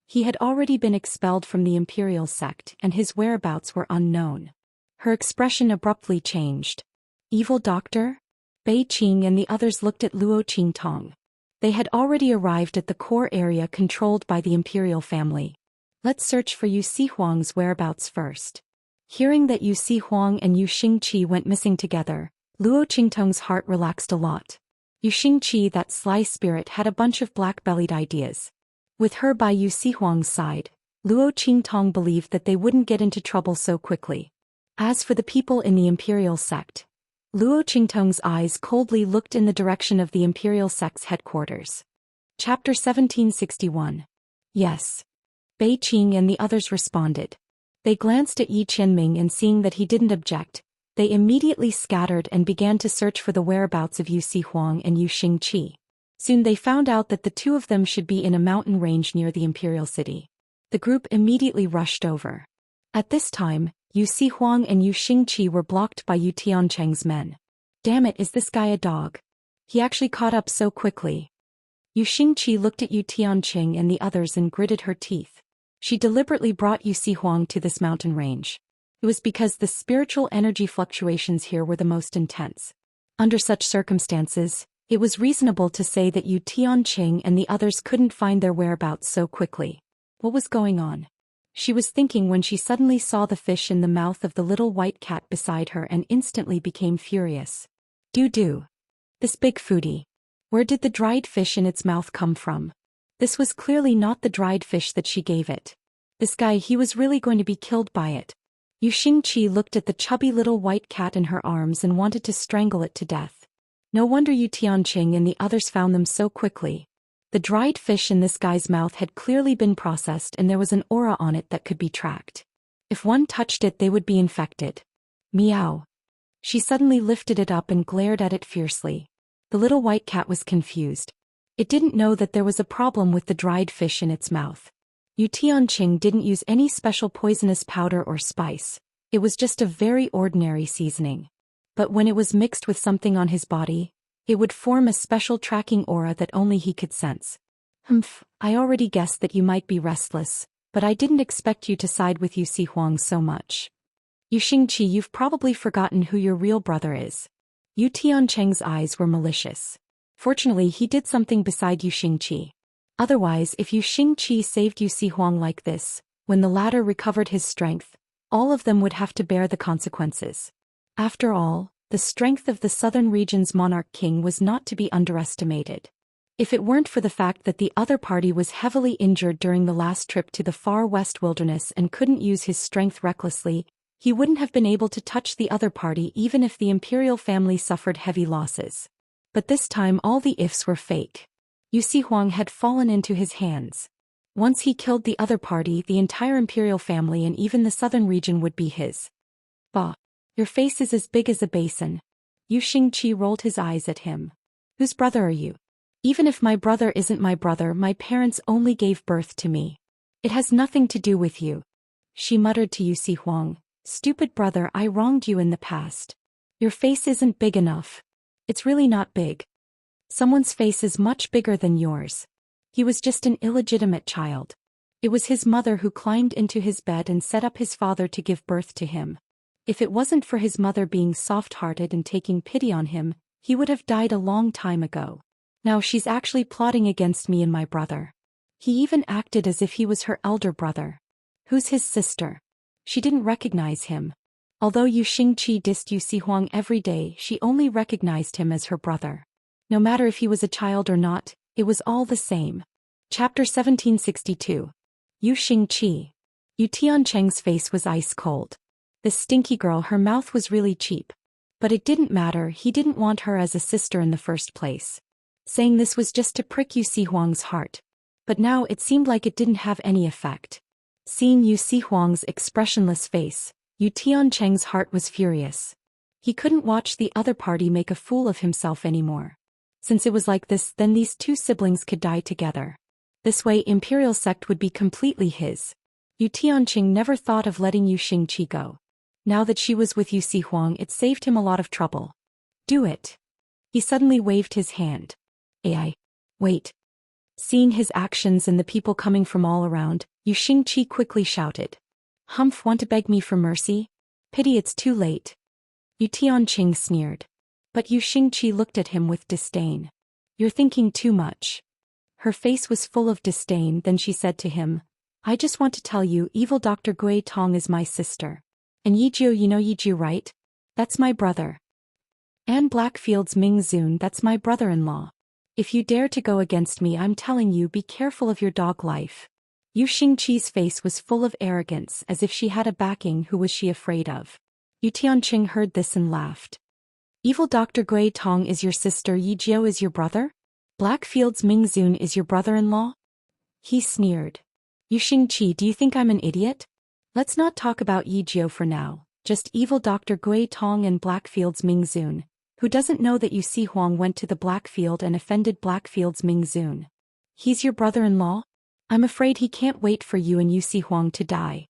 Speaker 1: He had already been expelled from the Imperial sect and his whereabouts were unknown. Her expression abruptly changed. Evil doctor? Bei Qing and the others looked at Luo Qingtong. They had already arrived at the core area controlled by the Imperial family. Let's search for Yu Xihuang's whereabouts first. Hearing that Yu Xihuang and Yu Xingqi went missing together, Luo Qingtong's heart relaxed a lot. Yu Xingqi, that sly spirit, had a bunch of black-bellied ideas. With her by Yu Xihuang's side, Luo Qingtong believed that they wouldn't get into trouble so quickly. As for the people in the Imperial sect, Luo Qingtong's eyes coldly looked in the direction of the Imperial sect's headquarters. Chapter 1761. Yes. Bei Qing and the others responded. They glanced at Yi Qianming and seeing that he didn't object, they immediately scattered and began to search for the whereabouts of Yu Xihuang and Yu Xingqi. Soon they found out that the two of them should be in a mountain range near the Imperial city. The group immediately rushed over. At this time, Yu Xihuang and Yu Xingqi were blocked by Yu Tianqing's men. Damn it, is this guy a dog? He actually caught up so quickly. Yu Xingqi looked at Yu Tianqing and the others and gritted her teeth. She deliberately brought Yu Xihuang to this mountain range. It was because the spiritual energy fluctuations here were the most intense. Under such circumstances, it was reasonable to say that Yu Tianqing and the others couldn't find their whereabouts so quickly. What was going on? She was thinking when she suddenly saw the fish in the mouth of the little white cat beside her and instantly became furious. Do. This big foodie. Where did the dried fish in its mouth come from? This was clearly not the dried fish that she gave it. This guy, he was really going to be killed by it. Yu Xingqi looked at the chubby little white cat in her arms and wanted to strangle it to death. No wonder Yu Tianqing and the others found them so quickly. The dried fish in this guy's mouth had clearly been processed and there was an aura on it that could be tracked. If one touched it they would be infected. Meow. She suddenly lifted it up and glared at it fiercely. The little white cat was confused. It didn't know that there was a problem with the dried fish in its mouth. Yu Tianqing didn't use any special poisonous powder or spice. It was just a very ordinary seasoning. But when it was mixed with something on his body, it would form a special tracking aura that only he could sense. Humph, I already guessed that you might be restless, but I didn't expect you to side with Yu Huang so much. Yu Xingqi, you've probably forgotten who your real brother is. Yu Tianqing's eyes were malicious. Fortunately he did something beside Yu Xingqi. Otherwise if Yu Xingqi saved Yu Huang like this, when the latter recovered his strength, all of them would have to bear the consequences. After all, the strength of the southern region's monarch king was not to be underestimated. If it weren't for the fact that the other party was heavily injured during the last trip to the far west wilderness and couldn't use his strength recklessly, he wouldn't have been able to touch the other party even if the imperial family suffered heavy losses. But this time all the ifs were fake. Yu Huang had fallen into his hands. Once he killed the other party, the entire imperial family and even the southern region would be his. Bah! Your face is as big as a basin. Yu Xingqi rolled his eyes at him. Whose brother are you? Even if my brother isn't my brother, my parents only gave birth to me. It has nothing to do with you. She muttered to Yu Huang. Stupid brother, I wronged you in the past. Your face isn't big enough. It's really not big. Someone's face is much bigger than yours. He was just an illegitimate child. It was his mother who climbed into his bed and set up his father to give birth to him. If it wasn't for his mother being soft-hearted and taking pity on him, he would have died a long time ago. Now she's actually plotting against me and my brother. He even acted as if he was her elder brother. Who's his sister? She didn't recognize him. Although Yu Xingqi dissed Yu Huang every day, she only recognized him as her brother. No matter if he was a child or not, it was all the same. Chapter 1762. Yu Xingqi. Yu Tianqing's face was ice cold. This stinky girl, her mouth was really cheap. But it didn't matter, he didn't want her as a sister in the first place. Saying this was just to prick Yu Huang's heart. But now it seemed like it didn't have any effect. Seeing Yu Huang's expressionless face, Yu Tianqing's heart was furious. He couldn't watch the other party make a fool of himself anymore. Since it was like this, then these two siblings could die together. This way Imperial sect would be completely his. Yu Tianqing never thought of letting Yu Xingqi go. Now that she was with Yu Huang, it saved him a lot of trouble. Do it. He suddenly waved his hand. Ai. Wait. Seeing his actions and the people coming from all around, Yu Xingqi quickly shouted. Humph, want to beg me for mercy? Pity it's too late. Yu Tianqing sneered. But Yu Xingqi looked at him with disdain. You're thinking too much. Her face was full of disdain, then she said to him, I just want to tell you, evil Dr. Gui Tong is my sister. And Yijiu, you know Yijiu, right? That's my brother. And Blackfield's Ming Zun, that's my brother-in-law. If you dare to go against me, I'm telling you, be careful of your dog life. Yu Xingqi's face was full of arrogance, as if she had a backing. Who was she afraid of? Yu Tianqing heard this and laughed. Evil Dr. Gui Tong is your sister, Yijiu is your brother? Blackfield's Ming Zun is your brother-in-law? He sneered. Yu Xingqi, do you think I'm an idiot? Let's not talk about Yijiu for now, just evil Dr. Gui Tong and Blackfield's Ming Zun. Who doesn't know that Yu Huang went to the Blackfield and offended Blackfield's Ming Zun? He's your brother-in-law? I'm afraid he can't wait for you and Yu Huang to die.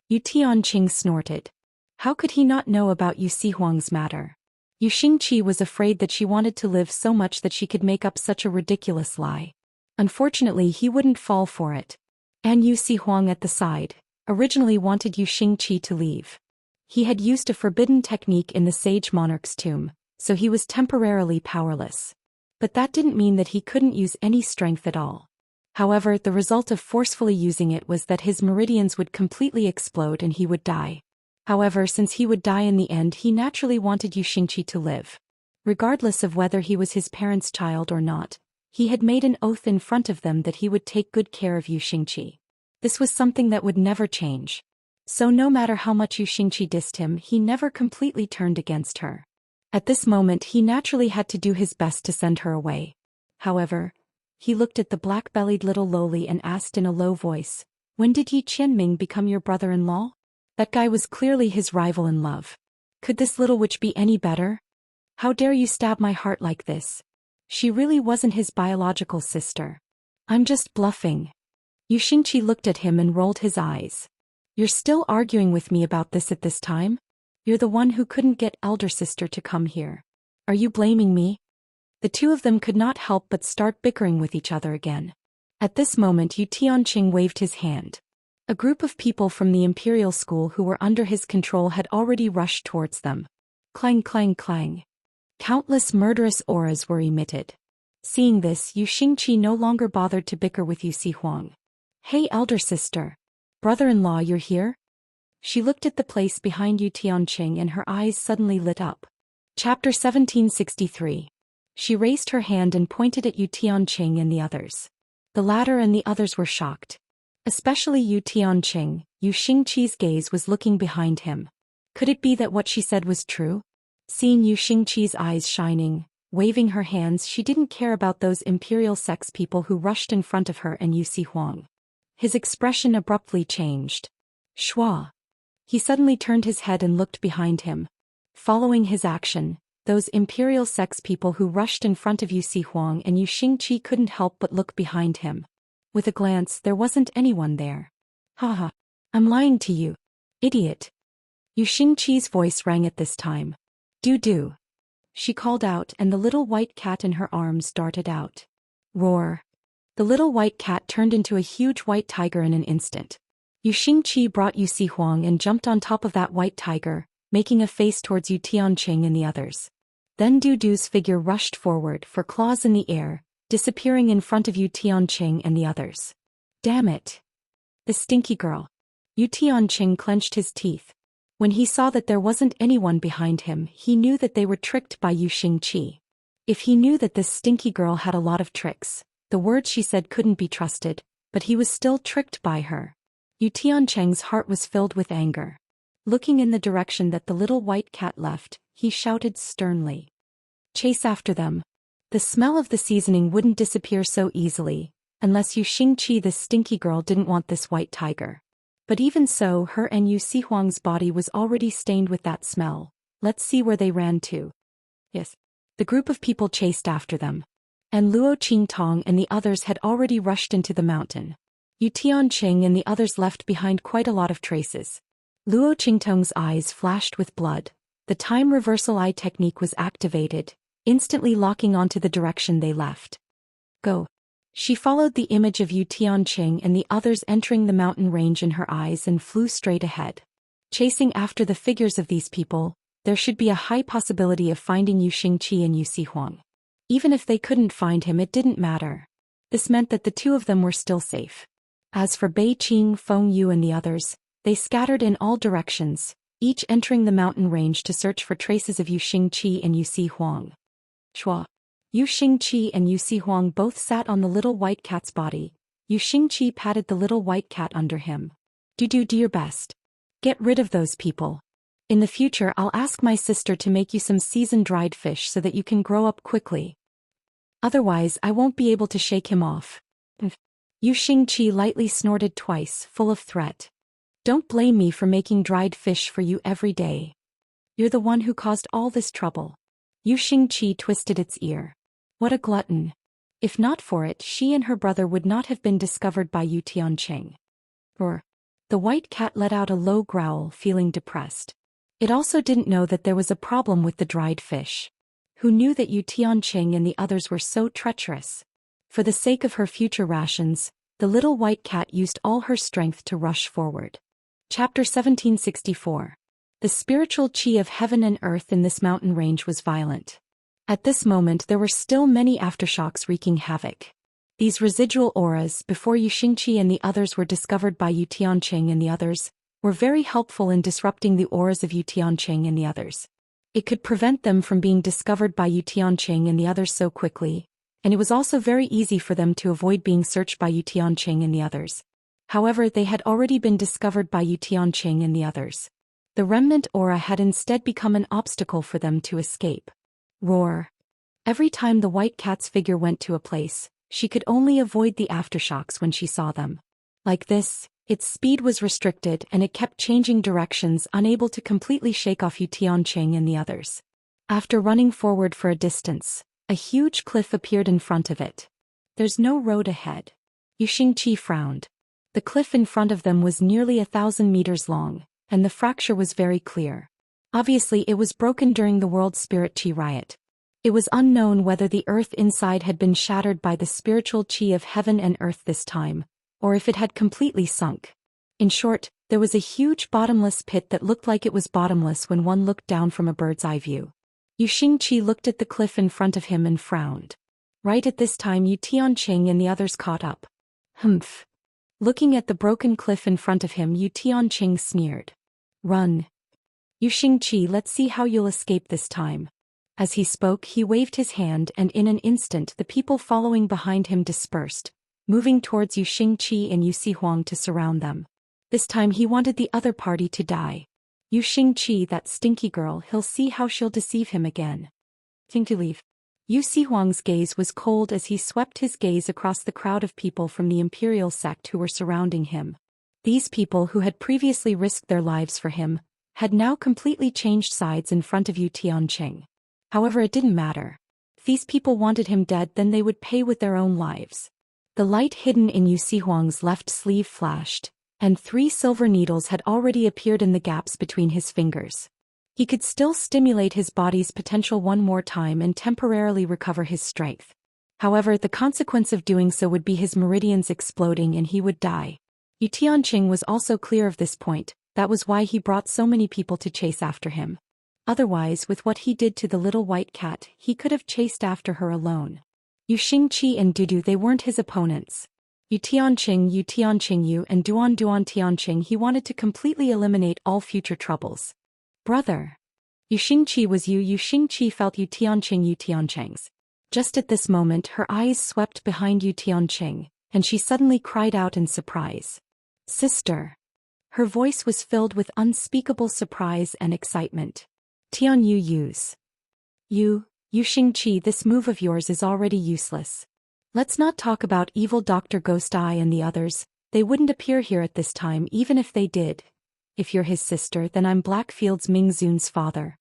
Speaker 1: Yu Tianqing snorted. How could he not know about Yu Huang's matter? Yu Xingqi was afraid that she wanted to live so much that she could make up such a ridiculous lie. Unfortunately, he wouldn't fall for it. And Yu Huang at the side originally wanted Yu Xingqi to leave. He had used a forbidden technique in the sage monarch's tomb, so he was temporarily powerless. But that didn't mean that he couldn't use any strength at all. However, the result of forcefully using it was that his meridians would completely explode and he would die. However, since he would die in the end, he naturally wanted Yu Xingqi to live. Regardless of whether he was his parents' child or not, he had made an oath in front of them that he would take good care of Yu Xingqi. This was something that would never change. So no matter how much Xianxia dissed him, he never completely turned against her. At this moment he naturally had to do his best to send her away. However, he looked at the black-bellied little lowly and asked in a low voice, "When did Yi Qianming become your brother-in-law?" That guy was clearly his rival in love. Could this little witch be any better? How dare you stab my heart like this? She really wasn't his biological sister. I'm just bluffing. Xianxia looked at him and rolled his eyes. You're still arguing with me about this at this time? You're the one who couldn't get elder sister to come here. Are you blaming me? The two of them could not help but start bickering with each other again. At this moment Yu Tianqing waved his hand. A group of people from the imperial school who were under his control had already rushed towards them. Clang clang clang. Countless murderous auras were emitted. Seeing this, Yu Xingqi no longer bothered to bicker with Yu Sihuang. Hey elder sister. Brother-in-law, you're here? She looked at the place behind Yu Tianqing and her eyes suddenly lit up. Chapter 1763. She raised her hand and pointed at Yu Tianqing and the others. The latter and the others were shocked. Especially Yu Tianqing. Yu Xingqi's gaze was looking behind him. Could it be that what she said was true? Seeing Yu Xingqi's eyes shining, waving her hands, she didn't care about those imperial sex people who rushed in front of her and Yu Sihuang. His expression abruptly changed. Shua. He suddenly turned his head and looked behind him. Following his action, those imperial sex people who rushed in front of Yu Sihuang and Yu Xingqi couldn't help but look behind him. With a glance, there wasn't anyone there. Haha. I'm lying to you. Idiot. Yu Xingqi's voice rang at this time. Do. She called out and the little white cat in her arms darted out. Roar. The little white cat turned into a huge white tiger in an instant. Yu Xingqi brought Yu Sihuang and jumped on top of that white tiger, making a face towards Yu Tianqing and the others. Then Dudu's figure rushed forward for claws in the air, disappearing in front of Yu Tianqing and the others. Damn it. The stinky girl. Yu Tianqing clenched his teeth. When he saw that there wasn't anyone behind him, he knew that they were tricked by Yu Xingqi. If he knew that this stinky girl had a lot of tricks, the words she said couldn't be trusted, but he was still tricked by her. Yu Tianqing's heart was filled with anger. Looking in the direction that the little white cat left, he shouted sternly. Chase after them. The smell of the seasoning wouldn't disappear so easily, unless Yu Xingqi, the stinky girl, didn't want this white tiger. But even so, her and Yu Sihuang's body was already stained with that smell. Let's see where they ran to. Yes. The group of people chased after them. And Luo Qingtong and the others had already rushed into the mountain. Yu Tianqing and the others left behind quite a lot of traces. Luo Qingtong's eyes flashed with blood. The time reversal eye technique was activated, instantly locking onto the direction they left. Go. She followed the image of Yu Tianqing and the others entering the mountain range in her eyes and flew straight ahead. Chasing after the figures of these people, there should be a high possibility of finding Yu Xingqi and Yu Sihuang. Even if they couldn't find him, it didn't matter. This meant that the two of them were still safe. As for Bei Qing, Feng Yu and the others, they scattered in all directions, each entering the mountain range to search for traces of Yu Xingqi and Yu Sihuang. Chua. Yu Xingqi and Yu Sihuang both sat on the little white cat's body. Yu Xingqi patted the little white cat under him. Do your best. Get rid of those people. In the future I'll ask my sister to make you some seasoned dried fish so that you can grow up quickly. Otherwise I won't be able to shake him off. Yu Xingqi lightly snorted twice, full of threat. Don't blame me for making dried fish for you every day. You're the one who caused all this trouble. Yu Xingqi twisted its ear. What a glutton. If not for it, she and her brother would not have been discovered by Yu Tianqing. Or, the white cat let out a low growl, feeling depressed. It also didn't know that there was a problem with the dried fish. Who knew that Yu Tianqing and the others were so treacherous? For the sake of her future rations, the little white cat used all her strength to rush forward. Chapter 1764. The spiritual qi of heaven and earth in this mountain range was violent. At this moment there were still many aftershocks wreaking havoc. These residual auras, before Yu Xingqi and the others were discovered by Yu Tianqing and the others, were very helpful in disrupting the auras of Yu Tianqing and the others. It could prevent them from being discovered by Yu Tianqing and the others so quickly, and it was also very easy for them to avoid being searched by Yu Tianqing and the others. However, they had already been discovered by Yu Tianqing and the others. The remnant aura had instead become an obstacle for them to escape. Roar. Every time the white cat's figure went to a place, she could only avoid the aftershocks when she saw them. Like this, its speed was restricted and it kept changing directions, unable to completely shake off Yu Tianqing and the others. After running forward for a distance, a huge cliff appeared in front of it. There's no road ahead. Yu Xingqi frowned. The cliff in front of them was nearly 1,000 meters long, and the fracture was very clear. Obviously it was broken during the World Spirit Qi riot. It was unknown whether the earth inside had been shattered by the spiritual qi of heaven and earth this time, or if it had completely sunk. In short, there was a huge bottomless pit that looked like it was bottomless when one looked down from a bird's eye view. Yu Xingqi looked at the cliff in front of him and frowned. Right at this time Yu Tianqing and the others caught up. Humph. Looking at the broken cliff in front of him, Yu Tianqing sneered. Run. Yu Xingqi, let's see how you'll escape this time. As he spoke, he waved his hand and in an instant the people following behind him dispersed, moving towards Yu Xingqi and Yu Xihuang to surround them. This time he wanted the other party to die. Yu Xingqi, that stinky girl, he'll see how she'll deceive him again. Think to leave. Yu Xihuang's gaze was cold as he swept his gaze across the crowd of people from the imperial sect who were surrounding him. These people, who had previously risked their lives for him, had now completely changed sides in front of Yu Tianqing. However, it didn't matter. If these people wanted him dead, then they would pay with their own lives. The light hidden in Yu Xihuang's left sleeve flashed, and 3 silver needles had already appeared in the gaps between his fingers. He could still stimulate his body's potential one more time and temporarily recover his strength. However, the consequence of doing so would be his meridians exploding and he would die. Yu Tianqing was also clear of this point. That was why he brought so many people to chase after him. Otherwise, with what he did to the little white cat, he could have chased after her alone. Yu Xingqi and Dudu, they weren't his opponents. Yu Tianqing, and Duan Tianqing, he wanted to completely eliminate all future troubles. Brother. Yu Xingqi was Yu Xingqi felt Yu Tianqing's. Just at this moment her eyes swept behind Yu Tianqing, and she suddenly cried out in surprise. Sister. Her voice was filled with unspeakable surprise and excitement. Tian Yu's. Yu Xingqi, this move of yours is already useless. Let's not talk about evil Dr. Ghost Eye and the others, they wouldn't appear here at this time even if they did. If you're his sister, then I'm Blackfield's Ming Zun's father.